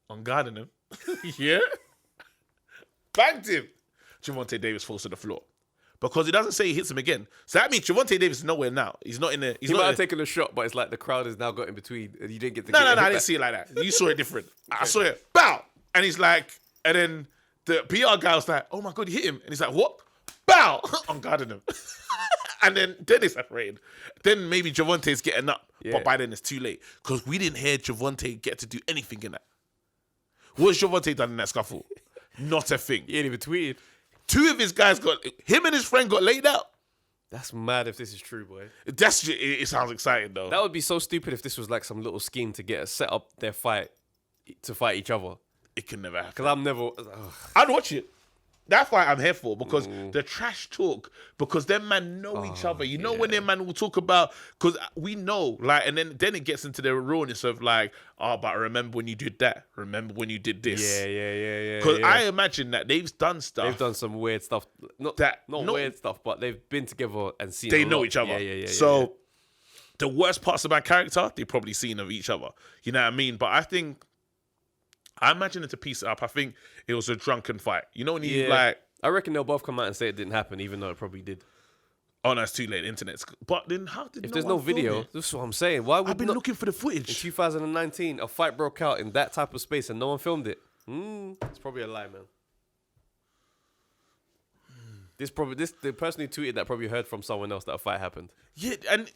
on guarding him. Yeah? Banged him. Gervonta Davis falls to the floor. Because it doesn't say he hits him again. So that means Gervonta Davis is nowhere now. He's not in the... He might have taken a shot, but it's like the crowd has now got in between and you didn't get to No, get I hit didn't back. see it like that. You saw it different. I saw it, bow! And he's like, and then the PR guy was like, oh my God, you hit him. And he's like, what? Bow! I'm guarding him. And then they separated. Then maybe Gervonta's getting up. Yeah. But by then it's too late. Because we didn't hear Gervonta get to do anything in that. What's Gervonta done in that scuffle? Not a thing. He ain't even tweeted. Two of his guys him and his friend got laid out. That's mad if this is true, boy. It sounds exciting though. That would be so stupid if this was like some little scheme to set up their fight to fight each other. It can never happen. Because I'm never... I'd watch it. That's why I'm here for, because the trash talk, because them man know each other. You know when them man will talk about, because we know, like, and then it gets into the rawness of like, oh, but remember when you did that? Remember when you did this? Yeah. Because I imagine that they've done stuff. They've done some weird stuff. Not weird stuff, but they've been together and seen They a know lot. each other. Yeah. So the worst parts of my character, they've probably seen of each other. You know what I mean? But I imagine it to piece it up. I think it was a drunken fight. You know when you like... I reckon they'll both come out and say it didn't happen, even though it probably did. Oh, no, it's too late. Internet's... But then how did If there's no video, this is what I'm saying. Why would I've been looking for the in footage. 2019 a fight broke out in that type of space and no one filmed it? It's probably a lie, man. The person who tweeted that probably heard from someone else that a fight happened. Yeah, and...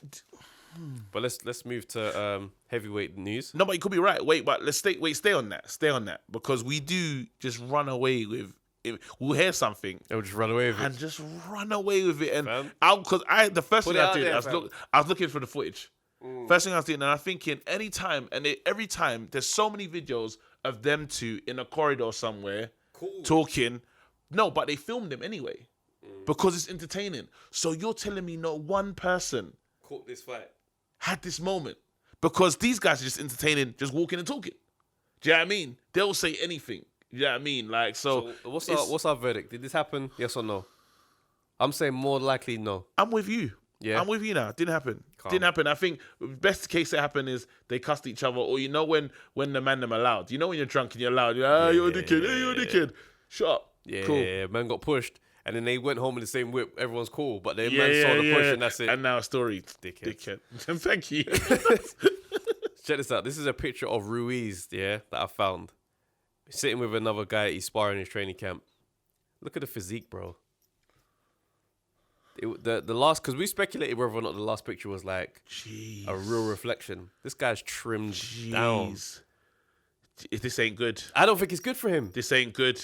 But let's move to heavyweight news. No, but you could be right. Wait, but stay on that. Stay on that. Because we do just run away with it. We'll hear something They'll just run away with it. and just run away with it. And Fam. because the first Put thing it I out did, there, I was fam. I was looking for the footage. First thing I was doing, and I'm thinking, every time, there's so many videos of them two in a corridor somewhere talking. No, but they filmed them anyway because it's entertaining. So you're telling me not one person caught this fight, had this moment, because these guys are just entertaining, just walking and talking. Do you know what I mean? They'll say anything. You know what I mean? Like, so what's our verdict? Did this happen? Yes or no? I'm saying more likely no. I'm with you. Yeah. I'm with you now. Didn't happen. Calm. Didn't happen. I think best case that happened is they cussed each other, or when the man them are loud. You know when you're drunk and you're loud, you're a dickhead, you're a dickhead. Shut up. Yeah, cool. yeah, man got pushed, and then they went home in the same whip. Everyone's cool, but the man saw the push, and that's it. And now a story. Dickhead. Thank you. Check this out. This is a picture of Ruiz, that I found. Sitting with another guy he's sparring in his training camp. Look at the physique, bro. The last, because we speculated whether or not the last picture was like a real reflection. This guy's trimmed down. This ain't good. I don't think it's good for him. This ain't good.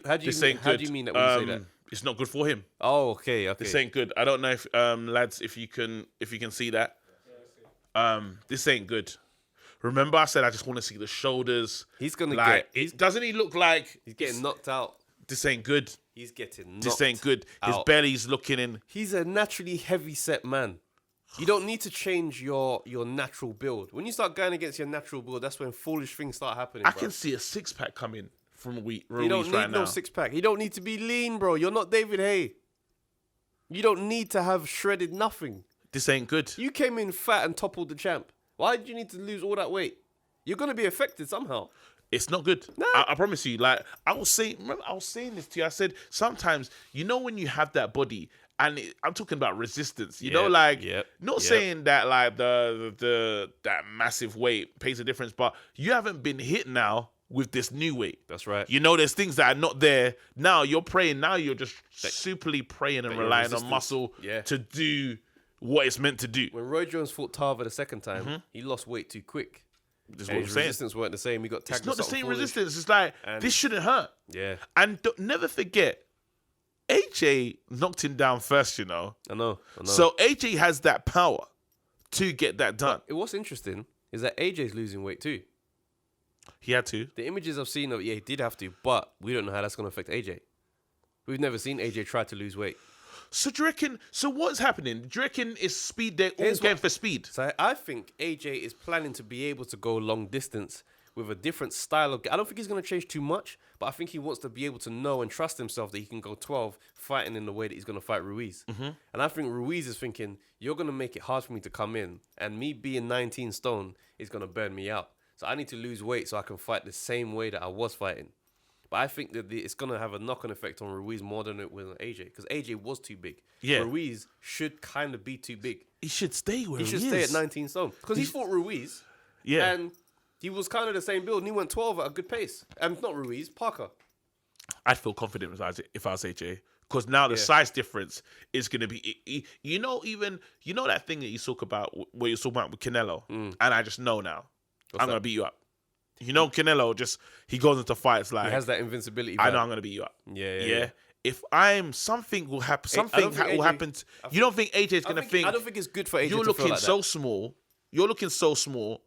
How do you mean that when you say that? It's not good for him. Oh, okay. This ain't good. I don't know if lads, if you can see that. This ain't good. Remember I said I just want to see the shoulders. He's gonna doesn't he look like he's getting knocked out? This ain't good. He's getting knocked This ain't good. His out. belly's looking in. He's a naturally heavy set man. You don't need to change your natural build. When you start going against your natural build, that's when foolish things start happening. I can see a 6-pack coming from Ruiz right now. You don't need no 6-pack. You don't need to be lean, bro. You're not David Hay. You don't need to have shredded nothing. This ain't good. You came in fat and toppled the champ. Why did you need to lose all that weight? You're going to be affected somehow. It's not good. Nah. I promise you. Like I was saying this to you. I said sometimes, when you have that body, and I'm talking about resistance. Not saying that like the that massive weight pays a difference, but you haven't been hit now with this new weight. That's right. There's things that are not there. Now you're praying. Now you're just superly praying and relying on muscle to do what it's meant to do. When Roy Jones fought Tarver the second time, he lost weight too quick. His resistance weren't the same. He got tagged. It's not the same resistance. It's like, this shouldn't hurt. Yeah. And never forget, AJ knocked him down first, I know. So AJ has that power to get that done. But what's interesting is that AJ's losing weight too. He had to. The images I've seen he did have to, but we don't know how that's going to affect AJ. We've never seen AJ try to lose weight. So do you reckon, what's happening? Do you reckon is speed, they're all going for speed? So I think AJ is planning to be able to go long distance with a different style of... I don't think he's going to change too much, but I think he wants to be able to know and trust himself that he can go 12 fighting in the way that he's going to fight Ruiz. Mm-hmm. And I think Ruiz is thinking, you're going to make it hard for me to come in, and me being 19 stone is going to burn me out. So I need to lose weight so I can fight the same way that I was fighting. But I think that it's going to have a knock-on effect on Ruiz more than it will on AJ. Because AJ was too big. Yeah. Ruiz should kind of be too big. He should stay where he is. He should stay at 19 stone. Because he fought Ruiz. Yeah. And he was kind of the same build. And he went 12 at a good pace. Not Ruiz, Parker. I'd feel confident if I was AJ. Because now the size difference is going to be... that thing that you talk about, where you're talking about with Canelo. And I just know now. I'm going to beat you up. Canelo he goes into fights like... He has that invincibility. I know I'm going to beat you up. Yeah. If something will happen. Will happen. You don't think AJ's going to think... I don't think it's good for AJ You're to feel like so small. You're looking so small.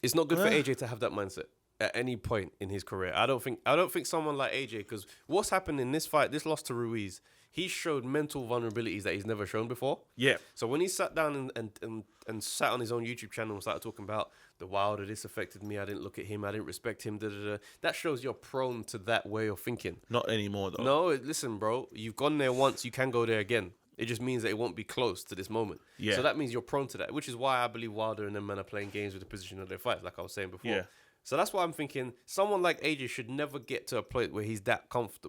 It's not good for AJ to have that mindset at any point in his career. I don't think someone like AJ, because what's happened in this fight, this loss to Ruiz, he showed mental vulnerabilities that he's never shown before. Yeah. So when he sat down and sat on his own YouTube channel and started talking about the Wilder, this affected me, I didn't look at him, I didn't respect him, that shows you're prone to that way of thinking. Not anymore, though. No, listen, bro, you've gone there once, you can go there again. It just means that it won't be close to this moment. Yeah. So that means you're prone to that, which is why I believe Wilder and them men are playing games with the position of their fights, like I was saying before. Yeah. So that's why I'm thinking someone like AJ should never get to a point where he's that confident.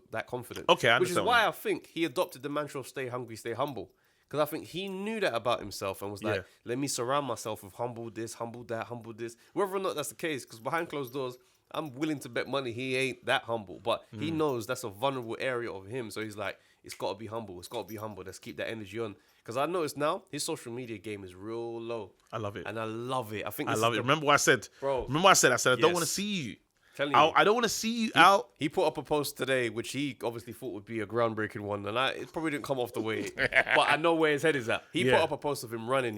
Okay, I understand. Which is why I think he adopted the mantra of stay hungry, stay humble. Because I think he knew that about himself and was like, let me surround myself with humble this, humble that, humble this. Whether or not that's the case, because behind closed doors, I'm willing to bet money he ain't that humble. But he knows that's a vulnerable area of him. So he's like, it's got to be humble. It's got to be humble. Let's keep that energy on. Because I noticed now, his social media game is real low. I love it. And I love it. I love it. Remember what I said? Bro. Remember what I said? I said, I don't want to see you. I don't want to see you out. He put up a post today, which he obviously thought would be a groundbreaking one. And it probably didn't come off the way. But I know where his head is at. He put up a post of him running,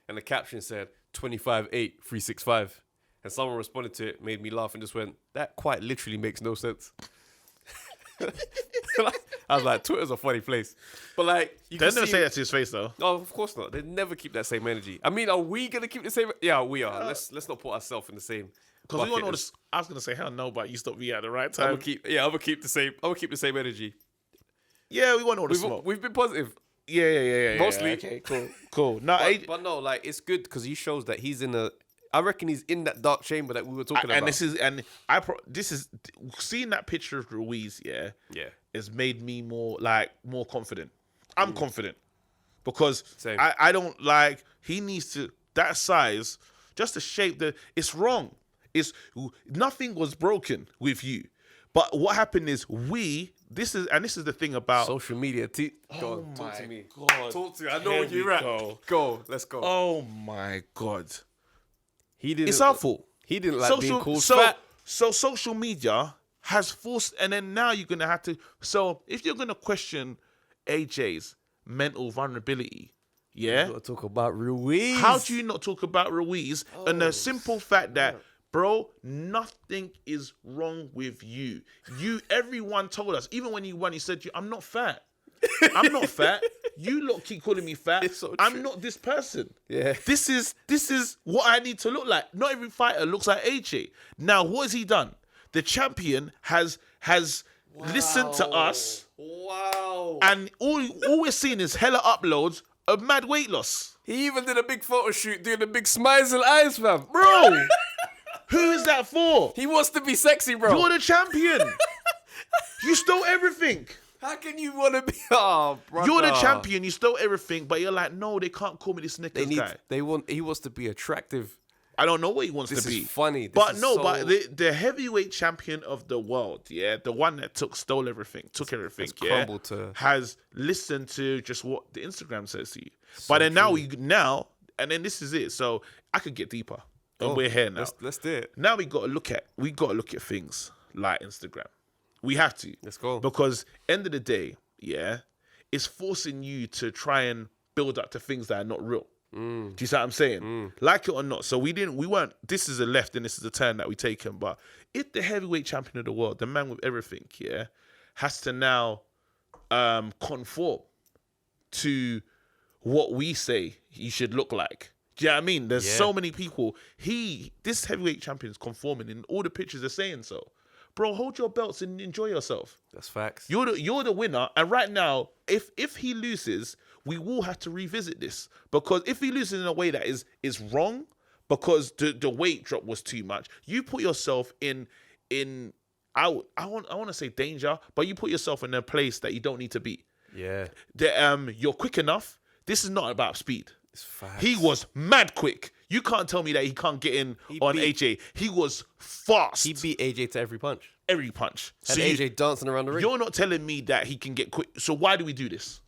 and the caption said 25-8 365, and someone responded to it, made me laugh, and just went, that quite literally makes no sense. I was like, Twitter's a funny place, but like, you They can never see say that to his face though. No, of course not. They never keep that same energy. I mean, are we gonna keep the same? Yeah, we are. Let's not put ourselves in the same. Because we want all this. I was gonna say hell no, but you stopped me at the right time. I'm gonna keep the same. I'm gonna keep the same energy. Yeah, we want all the smoke. We've been positive. Yeah. Mostly. Okay, cool. No, But no, like it's good because he shows that he's in a. I reckon he's in that dark chamber that we were talking about. This is seeing that picture of Ruiz. Yeah, has made me more confident. I'm confident because Same. I don't like. He needs to that size, just the shape. It's wrong. It's nothing was broken with you, but what happened is This is the thing about social media. Go on, talk to me. God. Talk to me. I know where you're at. Go. Let's go. Oh my God. It's our fault. He didn't like being called fat. So social media has forced, and then now you're gonna have to. So if you're gonna question AJ's mental vulnerability, yeah, You gotta talk about Ruiz. how do you not talk about Ruiz and the simple fact that, bro, nothing is wrong with you. Everyone told us, even when you won, he said, I'm not fat. I'm not fat. You lot keep calling me fat. It's so I'm true. not this person. Yeah. This is what I need to look like. Not every fighter looks like AJ. Now, what has he done? The champion has listened to us. Wow. And all we're seeing is hella uploads of mad weight loss. He even did a big photo shoot doing the big smiles and eyes, fam. Bro, who is that for? He wants to be sexy, bro. You're the champion. You stole everything. How can you want to be? Oh, brother. You're the champion. You stole everything, but you're like, no, they can't call me the Snickers guy. He wants to be attractive. I don't know what he wants to be. This is funny. But the heavyweight champion of the world, yeah, the one that stole everything, took everything, yeah, has listened to just what the Instagram says to you. But then and then this is it. So I could get deeper, and we're here now. Let's do it. Now we got to look at things like Instagram. We have to. Let's go. Because end of the day, yeah, it's forcing you to try and build up to things that are not real. Do you see what I'm saying? Like it or not. So we weren't, this is a left and this is a turn that we taken. But if the heavyweight champion of the world, the man with everything, yeah, has to now conform to what we say he should look like. Do you know what I mean? There's so many people. This heavyweight champion is conforming in all the pictures are saying so. Bro, hold your belts and enjoy yourself. That's facts. You're the winner. And right now, if he loses, we will have to revisit this. Because if he loses in a way that is wrong, because the weight drop was too much, you put yourself in I want to say danger, but you put yourself in a place that you don't need to be. Yeah. You're quick enough. This is not about speed. It's facts. He was mad quick. You can't tell me that he can't get in on AJ. He was fast. He beat AJ to every punch. Every punch. And AJ dancing around the ring. You're not telling me that he can get quick. So why do we do this?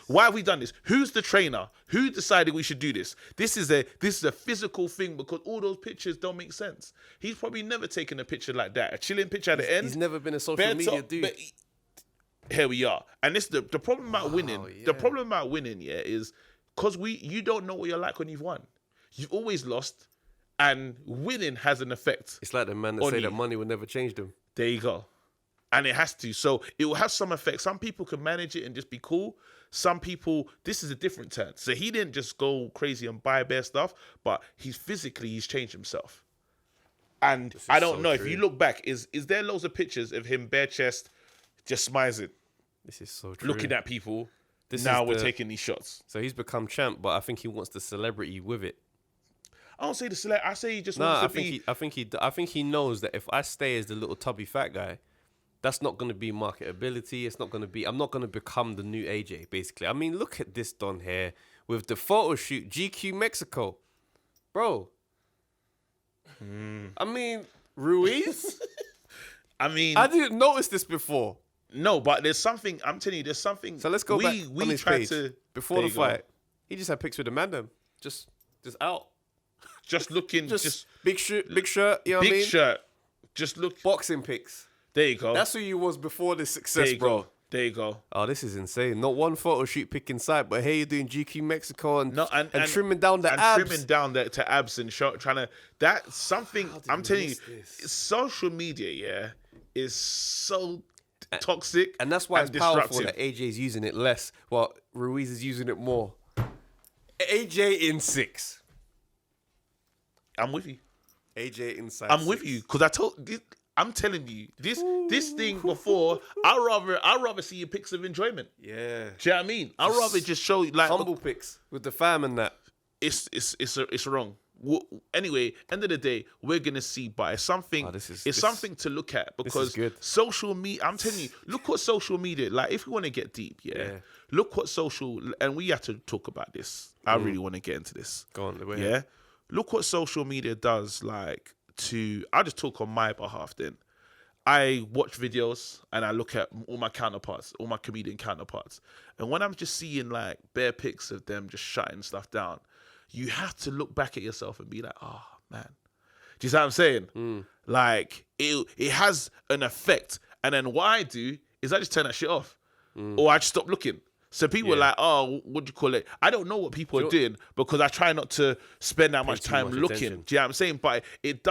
Why have we done this? Who's the trainer? Who decided we should do this? This is a physical thing because all those pictures don't make sense. He's probably never taken a picture like that. A chilling picture at the end. He's never been a social media dude. Here we are. And this the problem about winning. Yeah. The problem about winning, yeah, is because you don't know what you're like when you've won. You've always lost, and winning has an effect. It's like the man that say that money will never change them. There you go. And it has to. So it will have some effect. Some people can manage it and just be cool. Some people, this is a different turn. So he didn't just go crazy and buy bare stuff, but he's changed himself. And I don't know, if you look back, is there loads of pictures of him bare chest, just smiling? This is so true. Looking at people. Now we're taking these shots. So he's become champ, but I think he wants the celebrity with it. I don't say the select. I say he just wants to be. I think he knows that if I stay as the little tubby fat guy, that's not going to be marketability. It's not going to be. I'm not going to become the new AJ. Basically, I mean, look at this don here with the photo shoot, GQ Mexico, bro. I mean, Ruiz. I mean, I didn't notice this before. No, but there's something. I'm telling you, there's something. So let's go back on his page. Before the fight, go. He just had pics with the man them, just out. Just looking, just big shirt, you know what I mean? Big shirt. Just look. Boxing pics. There you go. That's who you was before the success, bro. There you go. Oh, this is insane. Not one photo shoot pick in sight, but hey, you're doing GQ Mexico and, No, and trimming down the and abs. trimming down to abs and trying to. That's something I'm telling you. Social media, yeah, is so toxic, and that's why it's disruptive. powerful that AJ's using it less, while Ruiz is using it more. AJ in 6. I'm with you. AJ inside. I'm with you because I'm telling you this thing before. I'd rather see your pics of enjoyment. Yeah. Do you know what I mean? I'd rather just show you like humble pics with the fam and that. It's wrong. Anyway, end of the day, we're gonna see, but it's something. Something to look at because social media. I'm telling you, look what social media. Like, if you want to get deep, look what social. And we have to talk about this. I really want to get into this. Go on, yeah. Look what social media does. Like I'll just talk on my behalf. Then I watch videos and I look at all my counterparts, all my comedian counterparts, and when I'm just seeing like bare pics of them just shutting stuff down. You have to look back at yourself and be like, oh, man. Do you see what I'm saying? Like, it has an effect. And then what I do is I just turn that shit off. Or I just stop looking. So people are like, oh, what do you call it? I don't know what people are doing because I try not to spend that much time looking. Attention. Do you know what I'm saying? But it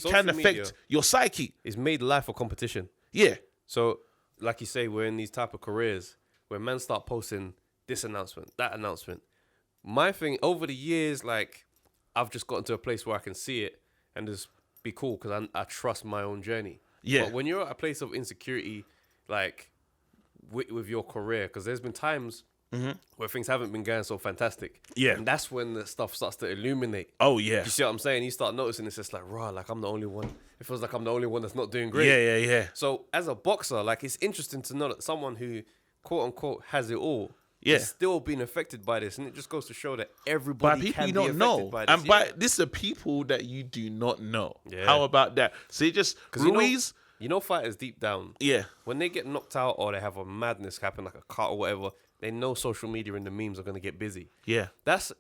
can affect your psyche. It's made life a competition. Yeah. So, like you say, we're in these type of careers where men start posting this announcement, that announcement. My thing over the years, like I've just gotten to a place where I can see it and just be cool because I trust my own journey. Yeah. But when you're at a place of insecurity, like with your career, because there's been times where things haven't been going so fantastic. Yeah. And that's when the stuff starts to illuminate. Oh, yeah. You see what I'm saying? You start noticing it's just like, raw, like I'm the only one. It feels like I'm the only one that's not doing great. Yeah. So as a boxer, like it's interesting to know that someone who quote unquote has it all. Yeah, still being affected by this, and it just goes to show that everybody people can you be don't affected know, by this. and by this are people that you do not know. Yeah. How about that? So you just Ruiz, you know, fighters deep down, when they get knocked out or they have a madness happen, like a cut or whatever, they know social media and the memes are gonna get busy. Yeah, that's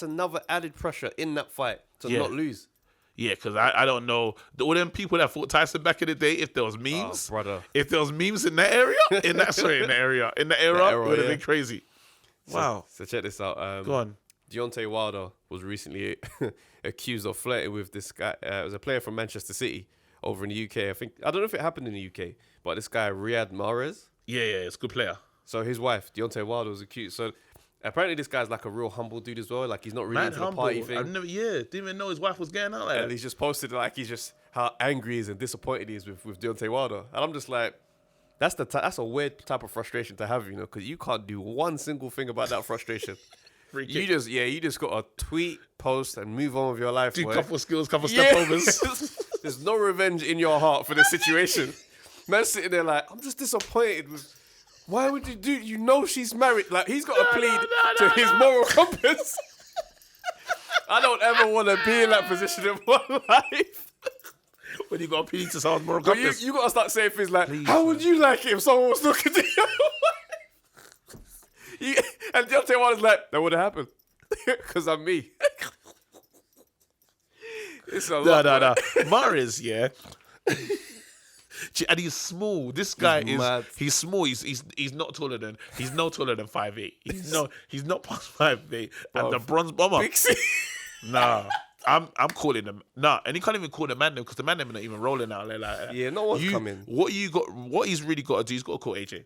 another added pressure in that fight to not lose. Yeah, because I don't know. All them people that fought Tyson back in the day, if there was memes, if there was memes in that area, in the era, it would have been crazy. Wow. So check this out. Go on. Deontay Wilder was recently accused of flirting with this guy. It was a player from Manchester City over in the UK. I don't know if it happened in the UK, but this guy, Riyad Mahrez. Yeah, it's a good player. So his wife, Deontay Wilder, was accused. So apparently this guy's like a real humble dude as well. Like he's not really into the party thing. Didn't even know his wife was getting out like that. And he's just posted like he's just how angry he is and disappointed he is with Deontay Wilder. And I'm just like, that's a weird type of frustration to have, you know, because you can't do one single thing about that frustration. You just got to tweet, post, and move on with your life. Do couple skills, couple step overs. There's no revenge in your heart for this situation. Man's sitting there like, I'm just disappointed with. Why would you do? You know she's married. Like he's got to plead to his moral compass. I don't ever want to be in that position in my life. When you got to plead to someone's moral compass, you got to start saying things like, "How would you like it if someone was looking at you?" And Deontay Wilder's like, "That would have happened because I'm me." It's a lot. No. Mahrez, yeah. And he's small. This guy he's small. He's not taller than 5'8". He's not past 5'8". And the bronze bomber. Nah. I'm calling him. Nah, and he can't even call the man because the man them not even rolling out like that. Yeah, no one's coming. What he's really got to do, he's got to call AJ.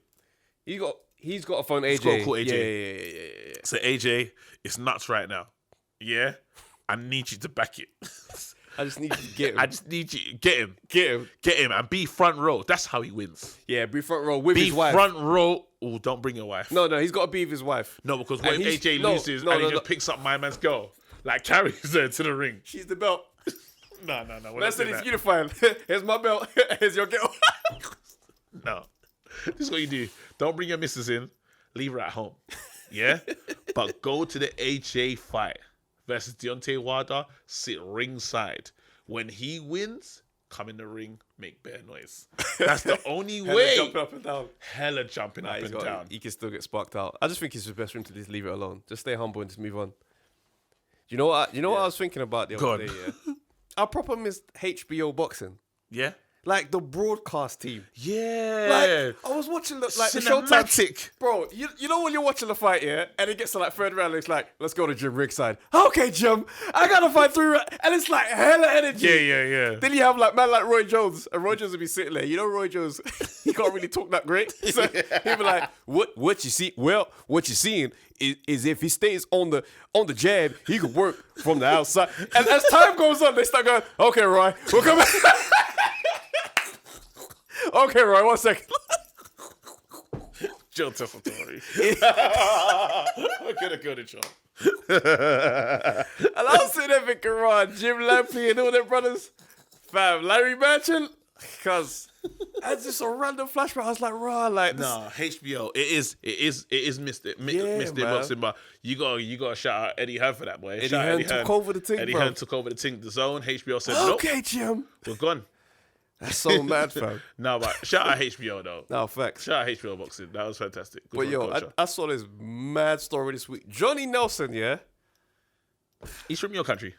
He's got to phone AJ. He's got to call AJ. Yeah. So AJ, it's nuts right now. Yeah? I need you to back it. I just need you to get him. I just need you get him, and be front row. That's how he wins. Yeah, be front row with his wife. Be front row. Oh, don't bring your wife. No, he's got to be with his wife. No, because when AJ loses and he just picks up my man's girl, like carries her to the ring. She's the belt. No. That's said it's unifying. Here's my belt. Here's your girl. No, this is what you do. Don't bring your missus in. Leave her at home. Yeah, but go to the AJ fight versus Deontay Wilder. Sit ringside. When he wins, come in the ring, make bare noise. That's the only way. Jumping up and down. Hella jumping up and down. He can still get sparked out. I just think it's the best for him to just leave it alone. Just stay humble and just move on. You know what? What I was thinking about the other day. Yeah? Our problem is HBO Boxing. Yeah. Like the broadcast team. Yeah. Like, I was watching the Showtime. Cinematic. Bro, you know when you're watching the fight, yeah? And it gets to like third round, and it's like, let's go to Jim Ringside. Okay, Jim, I gotta fight 3 rounds. And it's like hella energy. Yeah. Then you have like man like Roy Jones, and Roy Jones will be sitting there. You know Roy Jones, he can't really talk that great. So he'll be like, what you see? Well, what you're seeing is if he stays on the jab, he could work from the outside. And as time goes on, they start going, okay, Roy, we'll come back. Okay, Roy, 1 second. Joe Tessitore. I'm gonna go to Joe. And I was sitting there thinking, right, Jim Lampley and all their brothers, fam, Larry Merchant, because that's just a random flashback. I was like, right, like this. Nah, HBO. It is Mr. man. Boxing, but you gotta shout out Eddie Hearn for that, boy. Eddie Hearn took over the thing, Eddie bro. Hearn took over the thing. The Zone. HBO said, Okay, nope, Jim. we're gone. That's so mad, fam. No, but shout out HBO though. No, facts. Shout out HBO Boxing. That was fantastic. Good But for yo, the culture. I saw this mad story this week. Johnny Nelson, yeah? He's from your country.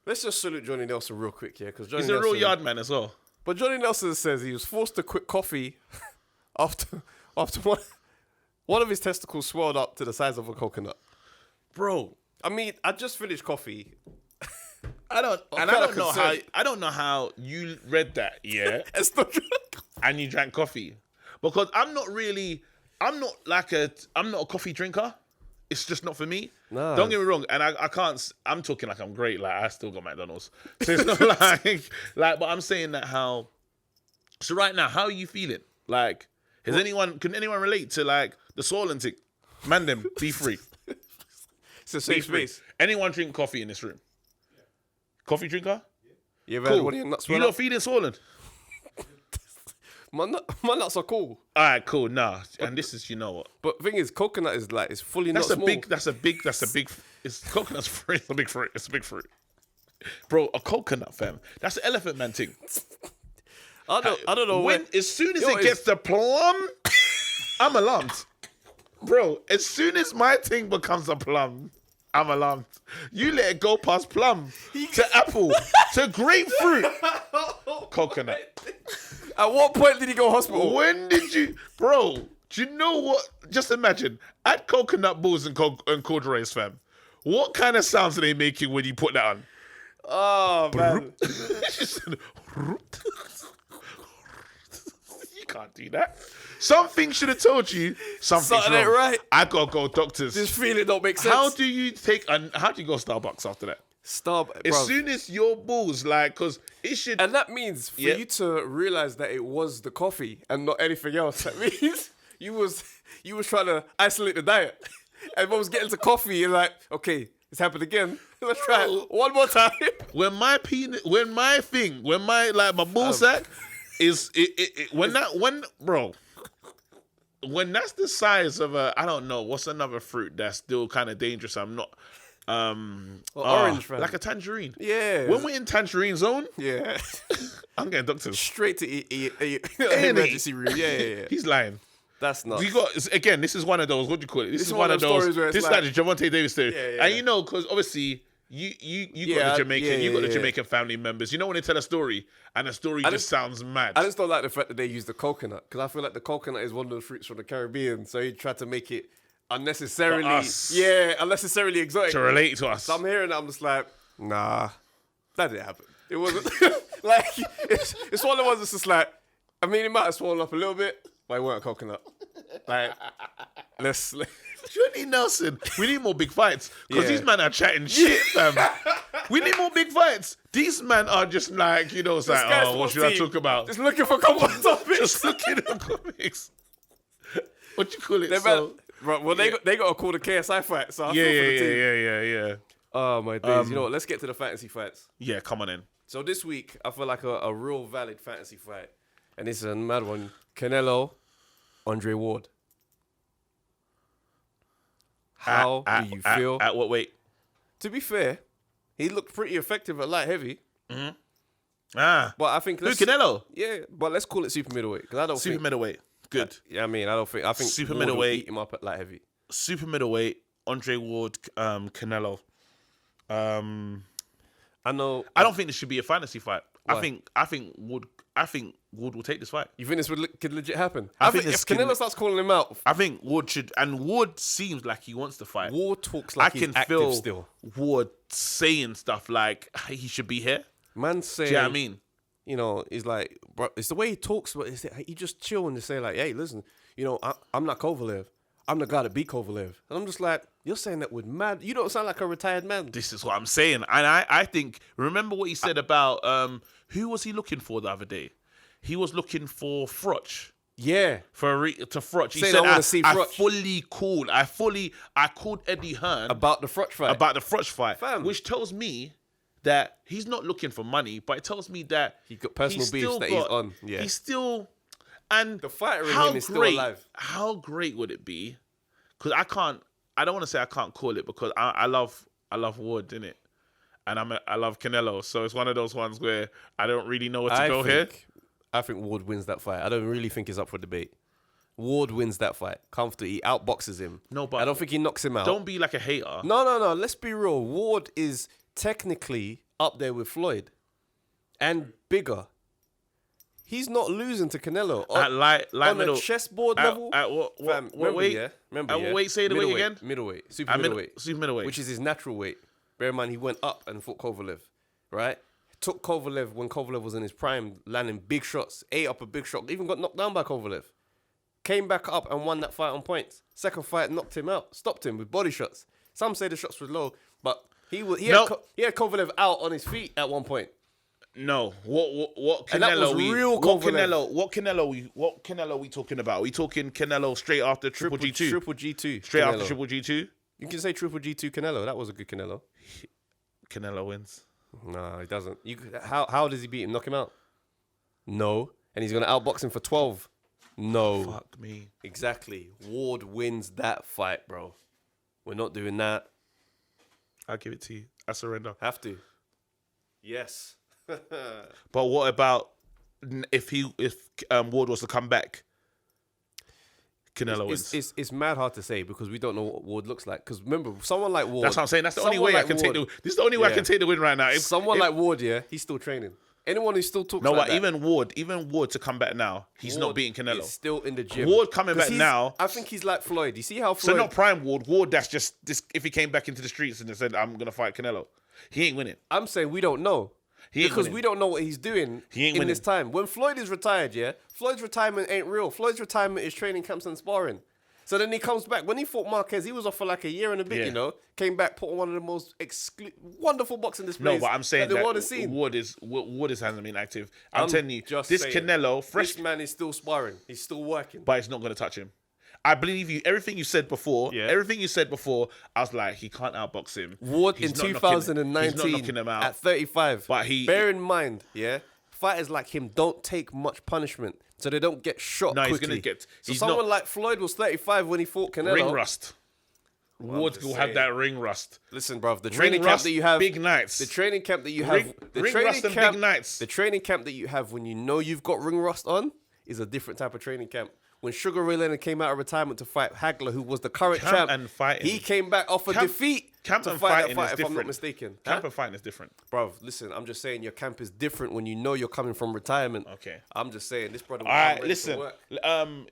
Let's just salute Johnny Nelson real quick, yeah? Because Johnny He's a Nelson, real yard man as well. But Johnny Nelson says he was forced to quit coffee after one of his testicles swelled up to the size of a coconut. Bro, I mean, I just finished coffee. I don't know how you read that, yeah, It's not and you drank coffee. Because I'm not a coffee drinker. It's just not for me. No. Don't get me wrong, and I can't. I'm talking like I'm great. Like I still got McDonald's, so it's not like. But I'm saying that how. So right now, how are you feeling? Like, can anyone relate to like the swollen thing? Man, them be free. It's a Be safe free. space. Anyone drink coffee in this room? Coffee drinker? You ever had Cool. one of your nuts You swell not up? feeling swollen? My nuts are cool. All right, cool. Nah, and this is, you know what? But the thing is, coconut is like, it's fully That's not a small. big. It's coconut's fruit. It's a big fruit. It's a big fruit, bro. A coconut, fam. That's the elephant man thing. I don't know When as soon as it gets to plum, I'm alarmed, bro. As soon as my thing becomes a plum, I'm alarmed. You let it go past plum to apple to grapefruit, coconut. At what point did he go hospital? When did you, bro? Do you know what? Just imagine at coconut balls and corduroys, fam. What kind of sounds are they making when you put that on? Oh, man. You can't do that. Something should have told you something's Something ain't wrong. right. I gotta go, doctors. This feeling don't make sense. How do you go Starbucks after that? As Soon as your balls, like, because it should. And that means for you to realize that it was the coffee and not anything else. That means you was trying to isolate the diet. Everyone was getting to coffee and like, okay, it's happened again. Let's try it one more time. When my ball sack is when that's the size of I don't know what's another fruit that's still kind of dangerous. I'm not orange, fam. like a tangerine. Yeah. When we're in tangerine zone, Yeah. I'm getting doctors. Straight to emergency room. Yeah. He's lying. That's not. You got again. This is one of those. What do you call it? This is one one of of those those. stories where it's This is like the Gervonta Davis story. Yeah. And you know, because obviously you got the Jamaican, you got the Jamaican family members. You know when they tell a story and the story just sounds mad. I just don't like the fact that they use the coconut because I feel like the coconut is one of those fruits from the Caribbean. So he tried to make it unnecessarily, unnecessarily exotic to relate to us. So I'm hearing that, I'm just like, nah, that didn't happen. It wasn't like it's one of the ones that's just like, I mean, it might have swollen up a little bit, but it weren't a coconut. Like, let's Johnny Nelson, we need more big fights because Yeah. these men are chatting shit, fam. We need more big fights. These men are just like, you know, it's like, Sky oh, what Sports should I team talk about? Just looking for common topics. Just looking at comics. What you call it? They So, they got to call the KSI fight. So I feel for the team. yeah. Oh my days! You know what? Let's get to the fantasy fights. Yeah, come on in. So this week, I feel like a real valid fantasy fight, and this is a mad one. Canelo, Andre Ward. How do you feel? At what weight? To be fair, he looked pretty effective at light heavy, Ah, but I think who Canelo? Yeah, but let's call it super middleweight because I don't Super think. middleweight. Good. Yeah, I mean, I think Super Ward will middleweight. eat him up at light heavy. Super middleweight. Andre Ward. Canelo. I know. I don't think this should be a fantasy fight. I think Wood will take this fight. You think this could legit happen? I I think think this if Canelo starts calling him out, I think Wood should, and Wood seems like he wants to fight. Ward talks like he's active still. Wood saying stuff like he should be here. Man say, Do you know what I mean? You know, he's like, bro, it's the way he talks, but he just chill and say like, hey, listen, you know, I'm not Kovalev. I'm the guy that beat Kovalev. And I'm just like, you're saying that with mad. You don't sound like a retired man. This is what I'm saying. And I think, remember what he said about, who was he looking for the other day? He was looking for Froch. Yeah. To Froch. He Saying said, I wanna see Froch. I called Eddie Hearn. About the Froch fight. About the Froch fight. Fam. Which tells me that he's not looking for money, but it tells me that He got personal beefs that he's on. Yeah. He's still... And the fighter in him is still alive. How great would it be? Because I don't want to say I can't call it because I love Wood, innit? And I love Canelo. So it's one of those ones where I don't really know where to go here. I think Ward wins that fight. I don't really think he's up for debate. Ward wins that fight comfortably. He outboxes him. No, but I don't think he knocks him out. Don't be like a hater. No. Let's be real. Ward is technically up there with Floyd and bigger. He's not losing to Canelo At light on middle. a chessboard level. At what weight? Remember, At what weight? Say the weight again. Middleweight. Super middleweight. Super middleweight. Which is his natural weight. Bear in mind, he went up and fought Kovalev, right? Took Kovalev when Kovalev was in his prime, landing big shots, ate up a big shot, even got knocked down by Kovalev. Came back up and won that fight on points. Second fight, knocked him out, stopped him with body shots. Some say the shots were low, but he had Kovalev out on his feet at one point. No, what Canelo? And that was real Kovalev. What Canelo we talking about? We talking Canelo straight after Triple G2? Triple G2. Straight Canelo. after Triple G2? You can say Triple G2 Canelo. That was a good Canelo. Canelo wins. No, he doesn't. How does he beat him? Knock him out? No. And he's going to outbox him for 12? No. Fuck me. Exactly. Ward wins that fight, bro. We're not doing that. I'll give it to you. I surrender. Have to. Yes. But what about if Ward was to come back? Canelo wins. It's mad hard to say because we don't know what Ward looks like. Because remember, someone like Ward. That's what I'm saying. That's the only way I can take the. This is the only way I can take the win right now. Someone like Ward, yeah, he's still training. Anyone who still talks like that. Even Ward to come back now, he's not beating Canelo. He's still in the gym. Ward coming back now. I think he's like Floyd. You see how Floyd. So not prime Ward. Ward that's just this. If he came back into the streets and said, "I'm gonna fight Canelo," he ain't winning. I'm saying we don't know. Because we don't know what he's doing in this time. When Floyd is retired, yeah, Floyd's retirement ain't real. Floyd's retirement is training camps and sparring. So then he comes back. When he fought Marquez, he was off for like a year and a bit, you know. Came back, put on one of the most wonderful boxing displays. No, but I'm saying that world has seen. Ward hasn't been active. I'm telling you, this saying, Canelo, fresh. This man is still sparring. He's still working. But it's not going to touch him. I believe you. Everything you said before, I was like, he can't outbox him. Ward in 2019 he's not knocking him out at 35. But bear in mind, fighters like him don't take much punishment, so they don't get shot quickly. He's going to get... someone like Floyd was 35 when he fought Canelo. Ring rust. Ward will have that ring rust. Listen, bruv, the training camp that you have... Big nights. The training camp that you have... Ring rust and big nights. The training camp that you have when you know you've got ring rust on is a different type of training camp. When Sugar Ray Leonard came out of retirement to fight Hagler, who was the current champ, he came back off a defeat to fight that fight, if I'm not mistaken. Camp and fighting is different. Bruv, listen, I'm just saying your camp is different when you know you're coming from retirement. Okay. I'm just saying, this brother... All right, listen.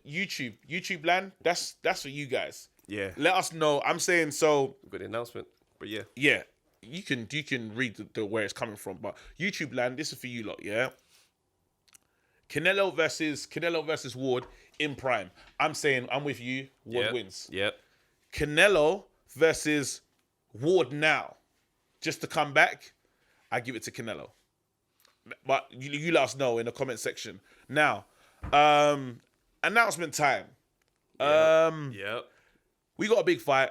YouTube land, that's for you guys. Yeah. Let us know. I'm saying so... We've got the announcement, but yeah. Yeah. You can read the where it's coming from, but YouTube land, this is for you lot, yeah? Canelo versus Ward in prime. I'm saying I'm with you. Ward wins. Yep. Canelo versus Ward now. Just to come back, I give it to Canelo. But you let us know in the comment section. Now, announcement time. Yep. We got a big fight.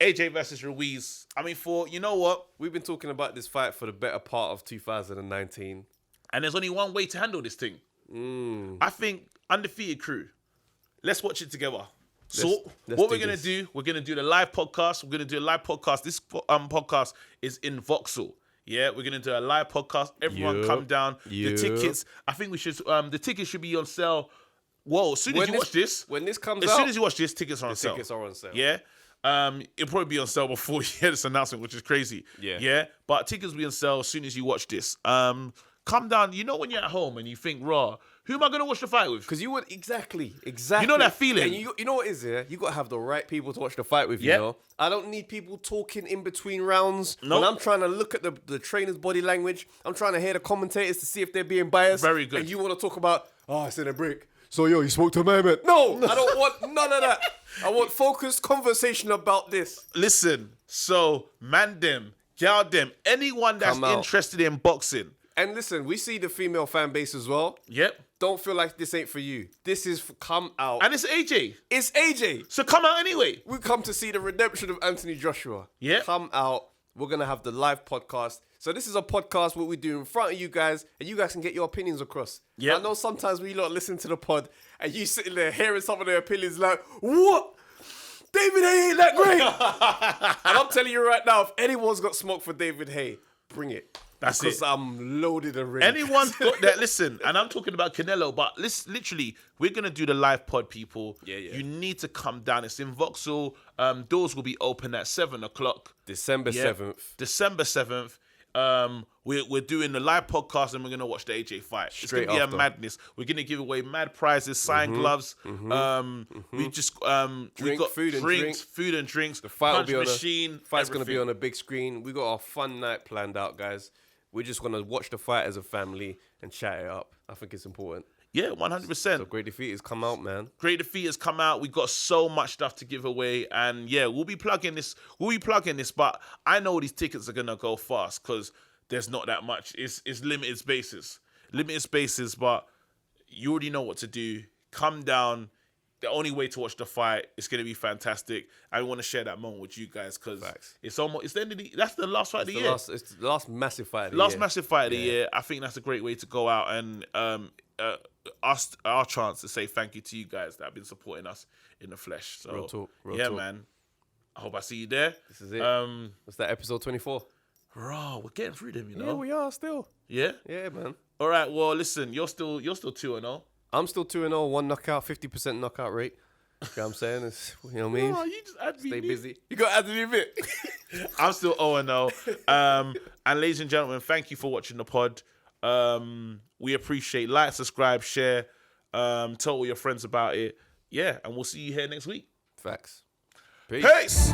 AJ versus Ruiz. I mean, you know what? We've been talking about this fight for the better part of 2019. And there's only one way to handle this thing. I think Undefeated crew. Let's watch it together. So what we're going to do, we're going to do the live podcast. We're going to do a live podcast. This podcast is in Vauxhall. Yeah, we're going to do a live podcast. Everyone come down. The tickets, I think we should, the tickets should be on sale. Whoa, as soon as you watch this. When this comes out. As soon as you watch this, tickets are on sale. Tickets are on sale. Yeah. It'll probably be on sale before you hear this announcement, which is crazy. Yeah. Yeah. But tickets will be on sale as soon as you watch this. come down. You know when you're at home and you think, raw, who am I going to watch the fight with? Because you would exactly. You know that feeling. And you know what it is, yeah? You got to have the right people to watch the fight with. Yep. You know, I don't need people talking in between rounds. Nope. When I'm trying to look at the trainer's body language, I'm trying to hear the commentators to see if they're being biased. Very good. And you want to talk about, it's in a break. So yo, you spoke to Mehmet. No, I don't want none of that. I want focused conversation about this. Listen, so man them, gal them, anyone that's Come out. interested in boxing. And listen, we see the female fan base as well. Yep. Don't feel like this ain't for you. This is come out. And it's AJ. It's AJ. So come out anyway. We come to see the redemption of Anthony Joshua. Yeah. Come out. We're going to have the live podcast. So this is a podcast what we do in front of you guys, and you guys can get your opinions across. Yeah. I know sometimes we lot listen to the pod, and you sitting there hearing some of their opinions like, what? David Hay ain't that great. And I'm telling you right now, if anyone's got smoke for David Hay, bring it. That's because it. I'm loaded already. Anyone's got that, listen, and I'm talking about Canelo, but literally, we're going to do the live pod, people. Yeah. You need to come down. It's in Vauxhall. Doors will be open at 7 o'clock. December 7th. December 7th. We're doing the live podcast and we're going to watch the AJ fight. Straight it's going to be after. a madness. We're going to give away mad prizes, signed gloves. We just we got food and drinks. The Fight will punch be on machine. Fight's going to be on a big screen. We got a fun night planned out, guys. We're just going to watch the fight as a family and chat it up. I think it's important. Yeah, 100%. So Great Defeat has come out, man. Great Defeat has come out. We got so much stuff to give away, and yeah, we'll be plugging this. But I know these tickets are gonna go fast because there's not that much. It's limited spaces, but you already know what to do. Come down. The only way to watch the fight. It's gonna be fantastic. I want to share that moment with you guys because it's the end of the. That's the last fight of the year. It's the last massive fight of the year. Last massive fight of the year. I think that's a great way to go out and our chance to say thank you to you guys that have been supporting us in the flesh. So Real talk. man. I hope I see you there. This is it. What's that, episode 24? Bro, we're getting through them, you know. Yeah, we are still. Yeah? Yeah, man. All right, well, listen, you're still 2-0. I'm still 2-0, 1 knockout, 50% knockout rate. You know what I'm saying? You know what I mean? Oh, you just add me. Stay busy. You got to add me a bit. I'm still 0-0. And ladies and gentlemen, thank you for watching the pod. We appreciate like, subscribe, share, tell all your friends about it. Yeah, and we'll see you here next week. Facts. Peace.